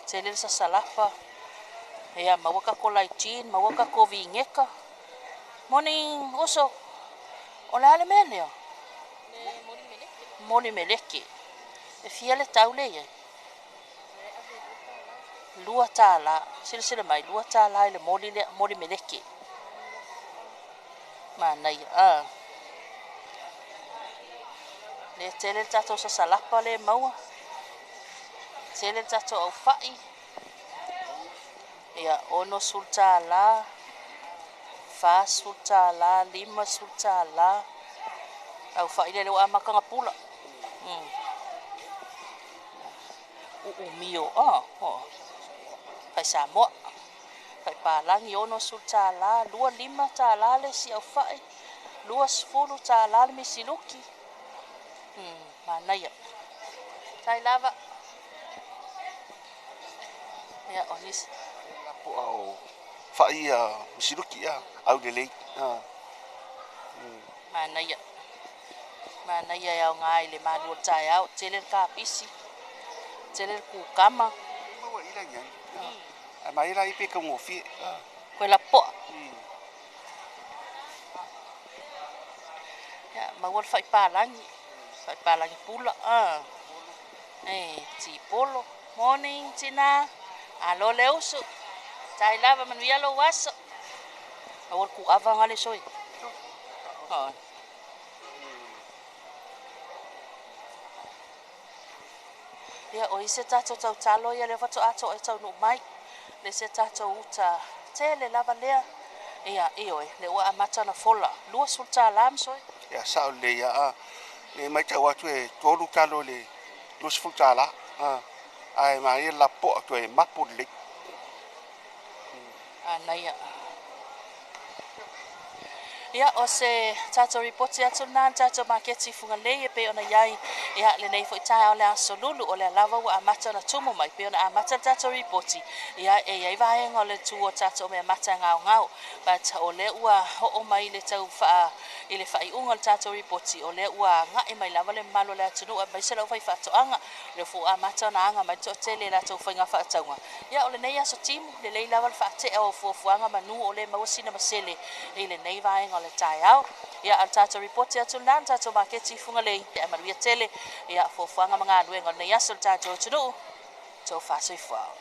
tele sa salapa ia ma waka ko laitin ma waka ko vingeka morning oso ola ale mele moli meleke e fia le taule ia lua tala sila mai lua tala le moli meleke mana ia le tele tatou sa salapa le maua tele tatou au fai ia ono sultala fa sultala lima sultala au fai le wa makanga pula mio kai Samoa kai palangi ono sultala lua lima tala le si au fai lua sfulu tala le misiluki mana ia tai lava ia onis po au fa ia misiluki ia au le mana ia ya ngai le malu tai au tele ka pisi tele kukama mo ila nya mai ila ipe ka mo fi ko la po ya ma wol fai palangi pula ti polo morning tina alo leusu tai lava man via lo waso awol ku ava ngale soi Ia o ise tātou tau talo ia le whatu ato e tau nu mai. Le se tātou uta te le lava lea. Ia ioe le ua amata na fola. Lua sulta alam soi. Ia sao le ia a le mai tau atu e tolu talo le lus futala. Ai mai la po atu e mapu le. Anaia. Ia o se tātou ripoti atu nā tātou maketi funga lei e pe ona iai ia le nei fo itai o le aso lulu o le lava ua amata na tumu mai pe ona amata tātou ripoti ia e iai vaenga o le tu o tātou me amata ngau ngau but o le ua ho o mai le tau faa i le fai unga le tātou ripoti o le ua nga e mai lava le malo le atunu a mai se lau fai fato anga le fo amata na anga mai to te le tātou fai ngā faataunga ia o le nei aso timu le lei lava le faate o fuafuanga manu o le mawasina masele i le nei vaenga o le tai au ia al tātou ripoti atu nā tātou maketi funga lei ia maruia tele ia fuafuanga mga anuenga o nei aso le tātou atunu tau fasoi fuao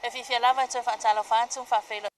e fifia lava e tau faatalo fatu faafeilo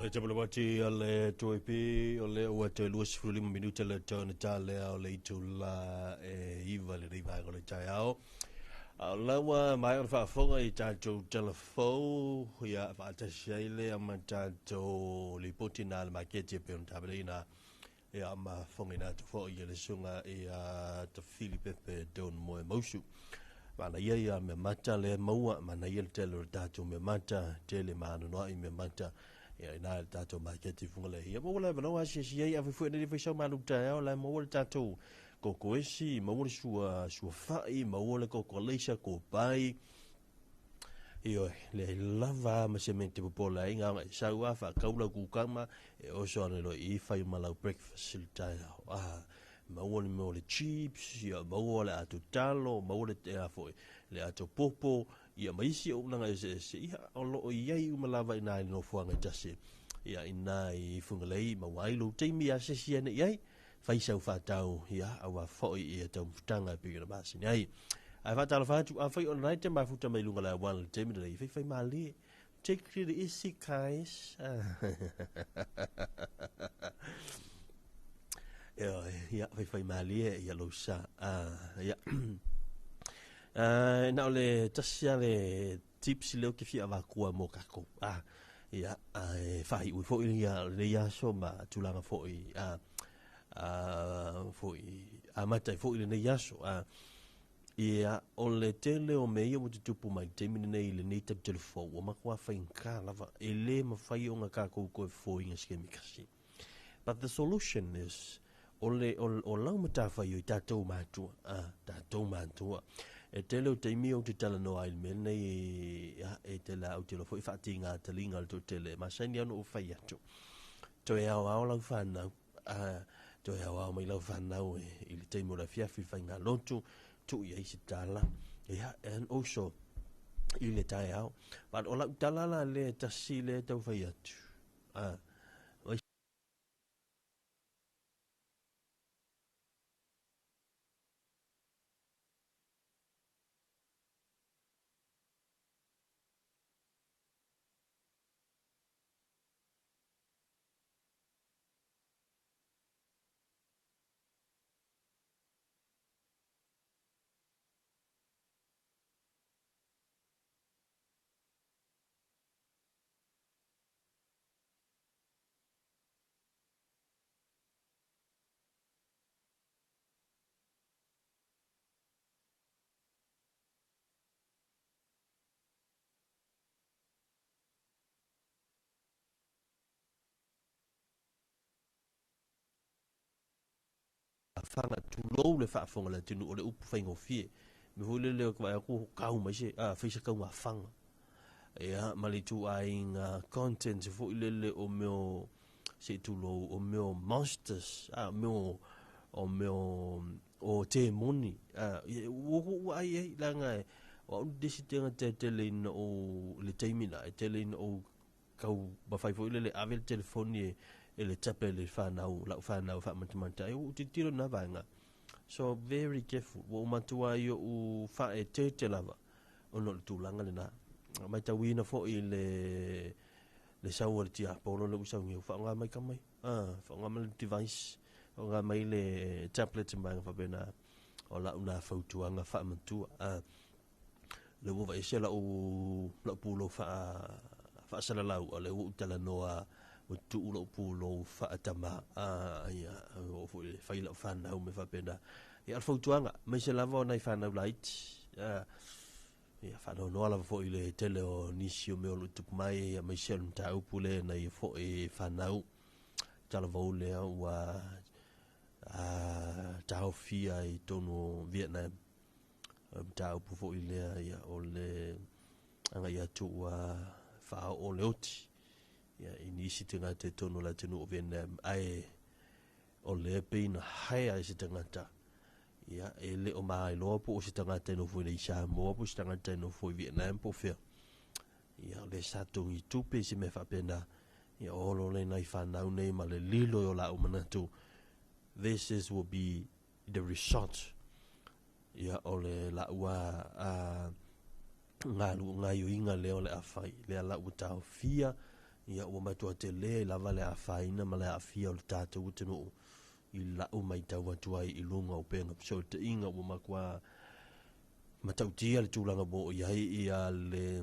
le te pula wati o le toipi o le ua te lua sifuru lima minuta le tona tā lea o le itu la iwa le riva o le tai ao. Lawa mai o whaafonga i tātou telefou ia whaatasi le ama tātou li poti nā le makete pe on tabarina ia ma fonga nā tu fo i le sunga i ta Filipepe don moe mausu. Mana ia me mata le maua mana ia tele tātou me mata tele manu noa i me mata ia ina tātou makete funga le ia mo le vano asi ia fu ni fa so manu tā la mo le tātou ko esi mo le sua fai mo le ko leisa ko pai io le lava ma semente po la inga sa wa fa kaula ku kama e o so le I fai ma la breakfast ta mo le chips ia mo le atu talo mo le te afo le atu popo ia maisi o nanga se ia o lo ia I ma lava ina no fuanga tase ia ina I fungalei ma wailo te mi ase siene ia fai sau fatau ia awa foi ia tau tanga pe na basi ai ai fa tala fatu a fai on night ma futa mai lunga la wan te mi dai fai mali take it easy guys ia fai mali ia lo sa ia na le tasia le tips le ke fi ava ku mo kako ia fai u foi ia le ia so ma tulanga foi foi amata foi le yaso ia o le tele o mei o tupu mai te mine nei le nei te telefo o makua whainka lava e le mawhai o ngā kako koe foi inga skemi kasi but the solution is o lau mata whai o tātou mātua e tele o te imi o te tala no aile me nei e tele au te lo foi whaati ngā talinga le to tele ma saini anu o whai atu to e au lau whanau to e au mai lau whanau I le teimo la fiafi whai ngā lotu tu ia isi tala and also I le tai au but o lau tala la le tasi le tau whai atu fanga tu lou le whaafonga le tinu o le upu whaingo fie me hule leo kwa ko kau mai se whaisa kau ngā whanga mali tu ai ngā content fo ilele o meo se tu lou o meo monsters o meo o te moni o ai langa o desi tenga te tele ina o le teimina e tele ina o kau bawhai fo ilele avel telefoni ele tape le whanau whaamatamata o te tiro na vanga so very careful o matua I o whae te lava o no le tūlanga le na mai ta wina fo I le saua le tia polo le usau ngiu whaonga mai kamai whaonga mai le device o ngā mai le tablet mai whabena o la una fautuanga whaamatua le uwa ese la u pulo whaasala lau o le utala noa o tu ulo pulo whaatama ia o whaila o whanau me whapena ia alfautuanga mai se lava o nei whanau light ia whanau noa lava fo I le tele o nisi o meo lutupu mai ia mai se alunta upule nei fo I whanau tala vau lea ua tau fia I tono Vietnam tau pu fo I lea ia o le anga ia tu ua whao o le oti ia inisi te ngā te tono la tenu o Vietnam ai o le peina hai ai se tangata ia e le o mai loa po o se tangata no fo I Samoa po se tangata no fo I Vietnam po fea ia le sato I tupe se me whapena ia olo le nai whanau nei ma le lilo o la o manatu this will be the result ia o le la ua ngā yu inga leo le awhai le ala ua tau fia ia ua matua te le lava le afaina ma le afia o le tātou tanu i lau mai tau atu ai I lunga o penga so te inga ua makua matautia le tūlanga mo iai ia le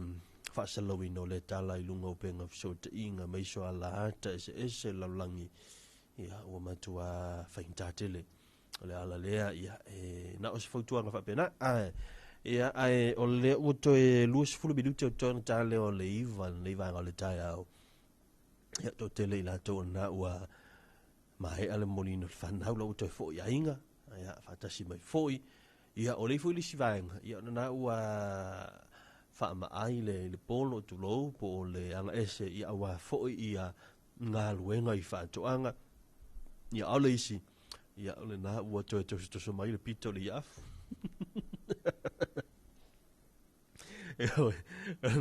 whaasalawina o le tala I lunga o penga so te inga meiso a la ata ese laulangi ia ua matua whaintatele o le ala lea ia na o se whautuanga whapena ia o le uto e luas fulu minuti o tōna tāle o le iwa o le tai au ia tō tele I lātou na ua mai ale molino whanau la uto e fo ia inga ia whatasi mai foi ia o le foi lisi vaenga ia na ua whaama ai le polo tu lou po o le anga ese ia ua foi ia ngā luenga I whaatoanga ia o le isi ia o le na ua toe toso mai le pito le iafu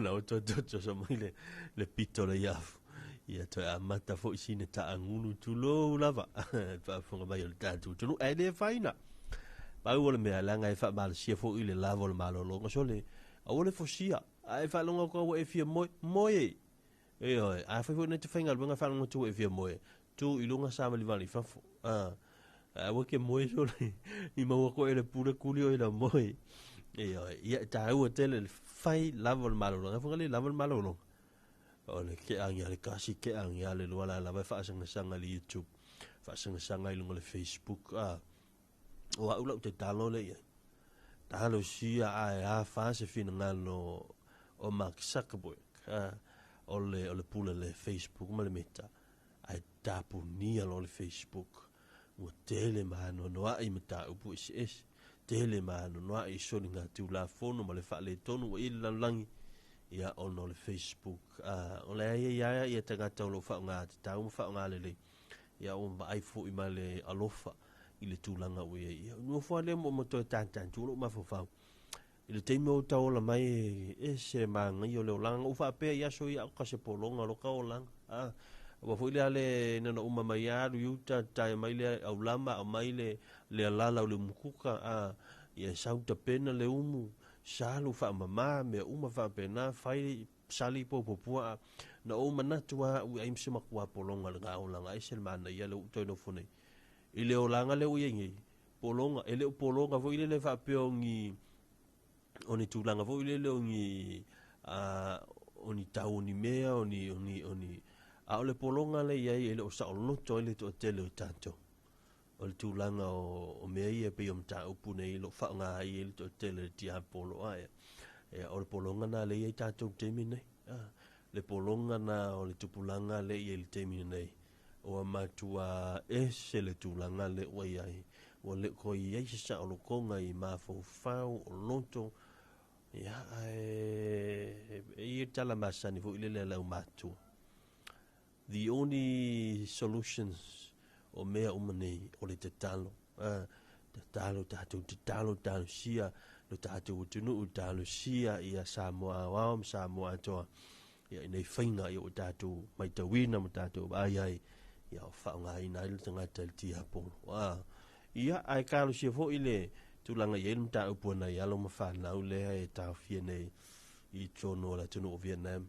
na o toe toso mai le pito le iafu ia toe amata fo isine ta angulu tu lou lava pa fonga mai le tatu tu e le faina pa o le mea langa e fa mal sia fo ile lavo le malo longa so le o le fosia ai fa longa ko e fia moi e oi a fa fo ne te fainga longa fa longa tu e fia moi tu I longa sa mali vali fa a wo ke moi so le I mo ko ele pura kulio ila moi e oi ia ta o tele fai lavo le malo longa fo le lavo le malo longa o le ke angia le kasi ke angia le luala la vai whaasanga le YouTube whaasanga I lunga le Facebook o au lau te talo le ia talo sia a whaase fina ngalo o Mark Zuckerberg o le pula le Facebook ma le meta ai tapu nia lo le Facebook o tele mahano noa I mata upu isi tele mahano noa I soni ngā tiu la fono ma le wha le tonu o ila langi ia ono le Facebook o le ia te ngata o lo wha ngā te tau ma wha ngā lele ia o ma aifu I ma le alofa I le tūlanga ue ia no fua le mo moto tantan tu lo ma fo fa I le teimo o tau la mai se manga I o le olanga u wha pea ia so ia o kase polonga lo ka olanga wa fo ile ale nana uma mai aru yuta tai mai le au lama au mai le alala o le mukuka ia sauta pena le umu salu fa mama me uma fa pena fai sali popopua na o manatua u aim se makua polonga nga olanga isel mana ia le to no fone ile olanga le uyengi polonga ele polonga vo ile le fa peongi oni tulanga vo ile le ongi oni tauni mea oni le polonga le ia ele o sa o loto ele to tele o tanto o le tūlanga o mea ia pe o mta upu nei lo whaanga ai ele to tele tia polo aia o le polonga na le ia tātou temi nei le polonga na o le tupulanga le ia le temi nei o matua se le tūlanga le wai ai o le ko ia sa o lo konga I mafo fau o loto ia ia tala masani vo ile le lau matua the only solutions o mea umanei o le te talo tātou sia lo tātou tunu tālo sia ia Samoa wam Samoa toa ia nei whainga I o tātou mai tawina mo tātou ai ia o whaonga I nai le tangata le tia polo ia ai kālo sia fo ile tūlanga I elm tā upua nei alo ma whanau lea e tā fia nei I tono la tunu o Vietnam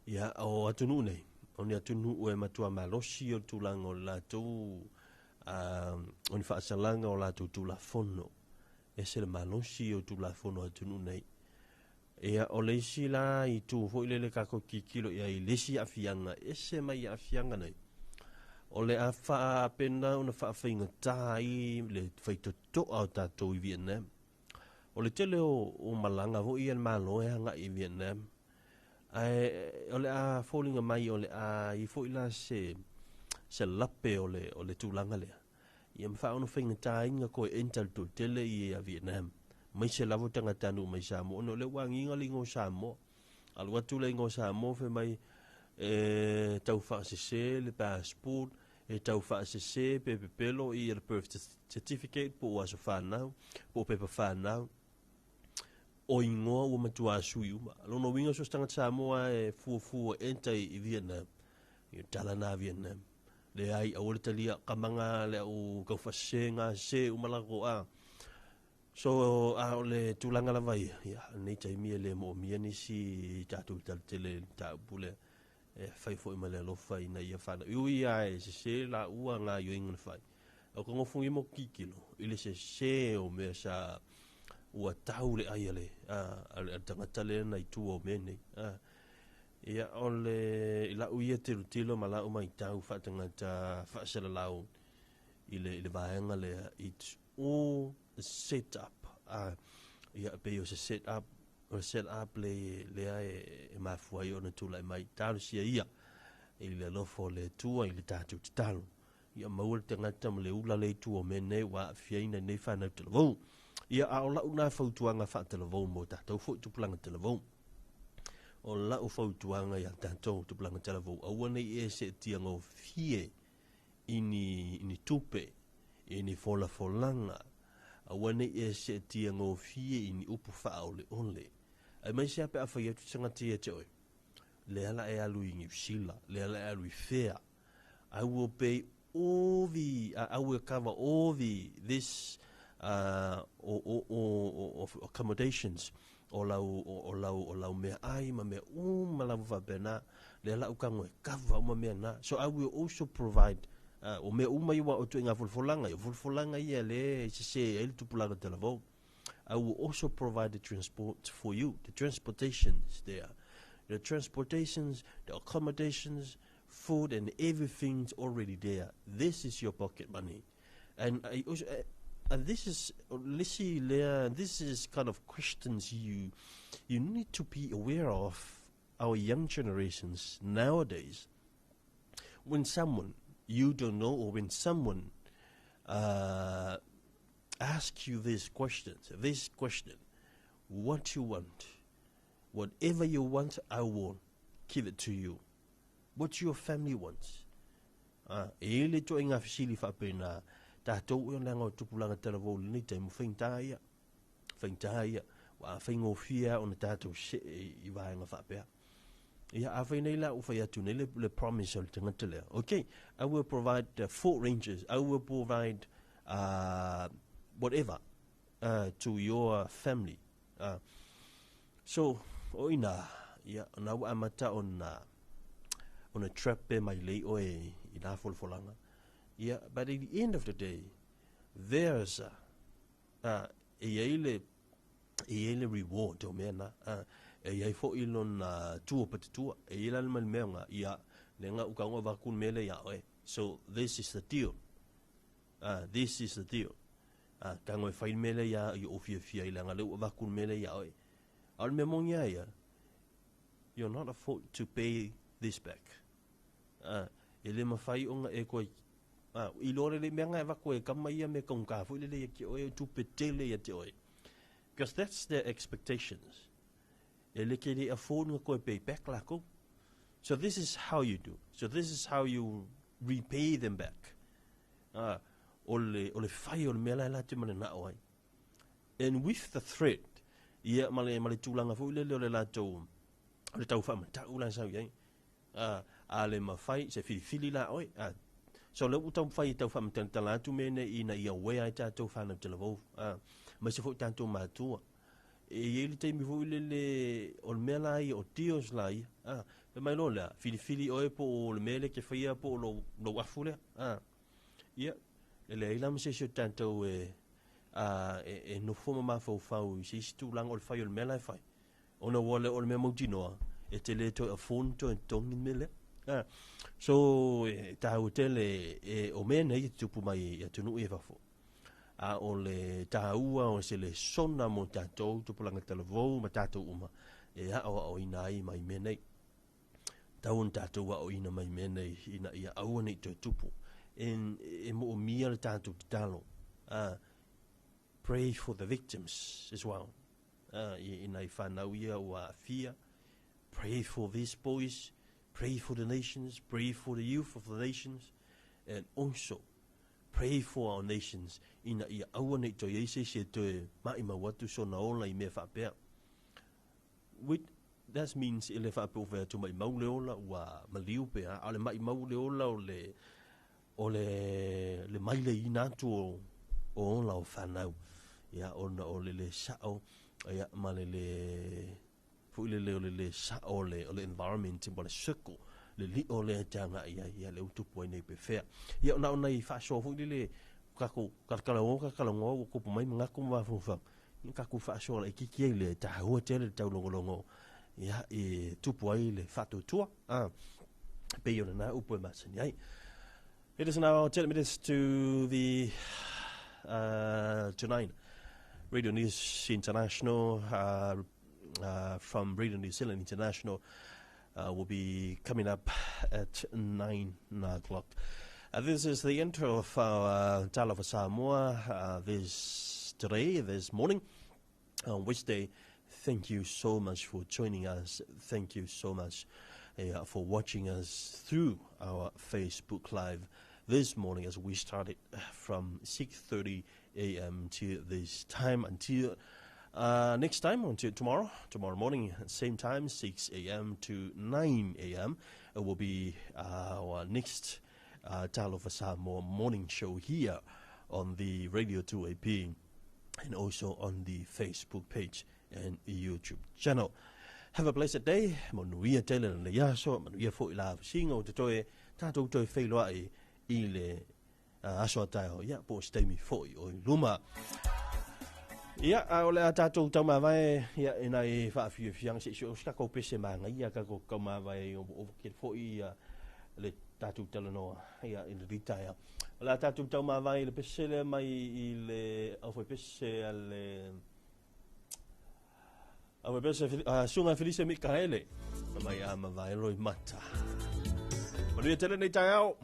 ia o atunu nei oni atunu ue matua malosi o tūlanga o lātou oni whaasalanga o lātou tūlafono se le malosi o tūlafono atunu nei ia o leisi la I tū fo ile le kako kikilo ia I lesi afianga se mai afianga nei o le a wha pena una wha whainga tai le whaitoto au tātou I Vietnam o le tele o malanga vo ia maloe hanga I Vietnam o le a fōlinga mai o le a I fo ila se lape o le tūlanga lea ia mwha ono whainga tai inga koe ental to tele I a Vietnam mai se lavo tanga tanu mai Samoa no le wanginga lingo Samoa alua tula ingo Samoa fe mai tau wha se le passport tau wha se pelo I le birth certificate po waso whanau po pepa whanau o ingoa ua matua sui uma lono winga so stanga Samoa fuafua enta I Vietnam I tala na Vietnam le ai awole talia kamanga le au kaufasenga se umalako so a le tulanga la vai ya nei tai mi le mo mi ni si tatu tal tele ta pule fai fo i male alofa ina ia whana ui ai se la ua ngā yoingan whai o ka ngofungi mo kikilo ile se o mea sa ua tau le ai ale a tangata le na i tu o mene ia o le la uia te rutilo ma la uma i tau whatangata whaasala lau i le vaenga le it's all set up ia pe o se set up le ai e mafuai o na tula mai talo sia ia i le lofo le tua i le tatu te talo ia maua te ngata ma le ula le tu o mene wa fiaina nei whanau te lavou ia a o lau nā whautuanga wha te lavou mo tātou fo tupulanga te lavou o lau whautuanga ia tātou tupulanga te lavou aua nei e se tianga o fie ini tupe ini folanga aua nei e se tianga o fie ini upu wha ole ai mai se ape a whai atu tangati e te oi le ala e alu i ngiusila, le ala e alu i whea. I will pay all the, I will cover all this of accommodations o lau mea ai ma mea ma lau whapena le ala ukango e cover ma mea na. So I will also provide o mea mai wa o tu inga fulfulanga ia le se ele tupulanga te lavou. I will also provide the transport for you, the transportations there. The transportations, the accommodations, food, and everything's already there. This is your pocket money, and I also, and this is kind of questions you need to be aware of. Our young generations nowadays, when someone you don't know, or when someone asks you this question, what you want. Whatever you want, I will give it to you. What your family wants. Ele to inga fisili whapena. Tātou ion langa o tupulanga talavou ni te mu whaintaia. Wa whaingo fia o na tātou se I vaenga whapea. Ia a whainei la u whai atu nei le promise o le tangata lea. Okay, I will provide 4 ranges. I will provide whatever to your family. So, oina ia na wa amata on a trap pe mai le o I na folfolanga ia but at the end of the day there's ele reward o mena e fo ilon tu patitua e ila mal menga ia lenga ukango va kun mele ya so this is the deal kango fai mele ya I ofia ilanga le va kun mele ya al memonia ia you're not afford to pay this back. Ele mawhai onga e koe. I lore le menga e wako e kamaia me kong ka fui le ki oe tu petele ia te oe. Because that's their expectations. Ele ke le afford nga koe pay back lako. So this is how you do. So this is how you repay them back. Ole whai ole mela la te mana na oe. And with the threat, ia male tūlanga fui le la tau. Le tau wha ta ulan sau iai. A le mawhai se fili la oi. So le utau whai tau wha mtala tu mene ina ia wea ai tātou whanau te lavou. Ma se fo tātou mātua. E ili teimi fo le o le mea lai o tios lai. Pe mai lo lea fili oi po o le mele ke whaia po o lo afu lea. Ia. Le ilam se se tātou e no foma mawhau I se isi tūlanga o le whai o le mea lai whai. Ona wale o le mea mautinoa e te le to a fonto e tongi mele. So tahu tele o mea nei tupu mai a tunu e wafo. O le tahua o se le sona mo tātou tupulanga talavou ma tātou uma. E o ina ai mai mea nei. Tauan tātou o ina mai mea nei ina ia aua nei to tupu. E mo o mia le tātou talo. Pray for the victims as well. Ina I whanau ia o a fia. Pray for these boys. Pray for the nations. Pray for the youth of the nations. And also, pray for our nations. Ina ia aua nei to iese se toe mai mawatu so na ola I mea whapea. That means ele whapea whea to mai maule ola ua maliu pea. Ale mai maule ola o le maile I nātu o ola o whanau. Ia ona o le sao. Ia ma le sao le environment in le circle le li o le tanga ia le utupu nei pe fea ia ona i fa so fu le kako kalkalongo ko mai mga ko ma fu fa kako fa so le kiki le ta ho tele ta longo ia e tupu ai le fatu tua pe yo na upu ma sini ai. It is now 10 minutes to the to 9. Radio News International from Radio New Zealand International will be coming up at 9 o'clock. This is the intro of our Talofa Samoa this morning, on Wednesday. Thank you so much for joining us. Thank you so much for watching us through our Facebook Live this morning as we started from 6:30 a.m. to this time until next time, until tomorrow morning, same time, 6 a.m. to 9 a.m. Will be our next Talofa Samoa morning show here on the Radio 2AP and also on the Facebook page and YouTube channel. Have a blessed day. Manuia tele na yaso, manuia fo ila singo te toe, tatou toe whailoa i le aso ataio, ia po stemi fo i o luma. Ia, o le tatou tau mawai, ia ina e whaafiang se sio skako pese manga, ia kako kau mawai o kir fo i le tatou tala noa, ia i le ritaia. O le tatou tau mawai le pese le mai i le, au fai pese ale... Awe pese sunga Felice Mikaele mai ama vai roi mata. Manuia tele nei tai au.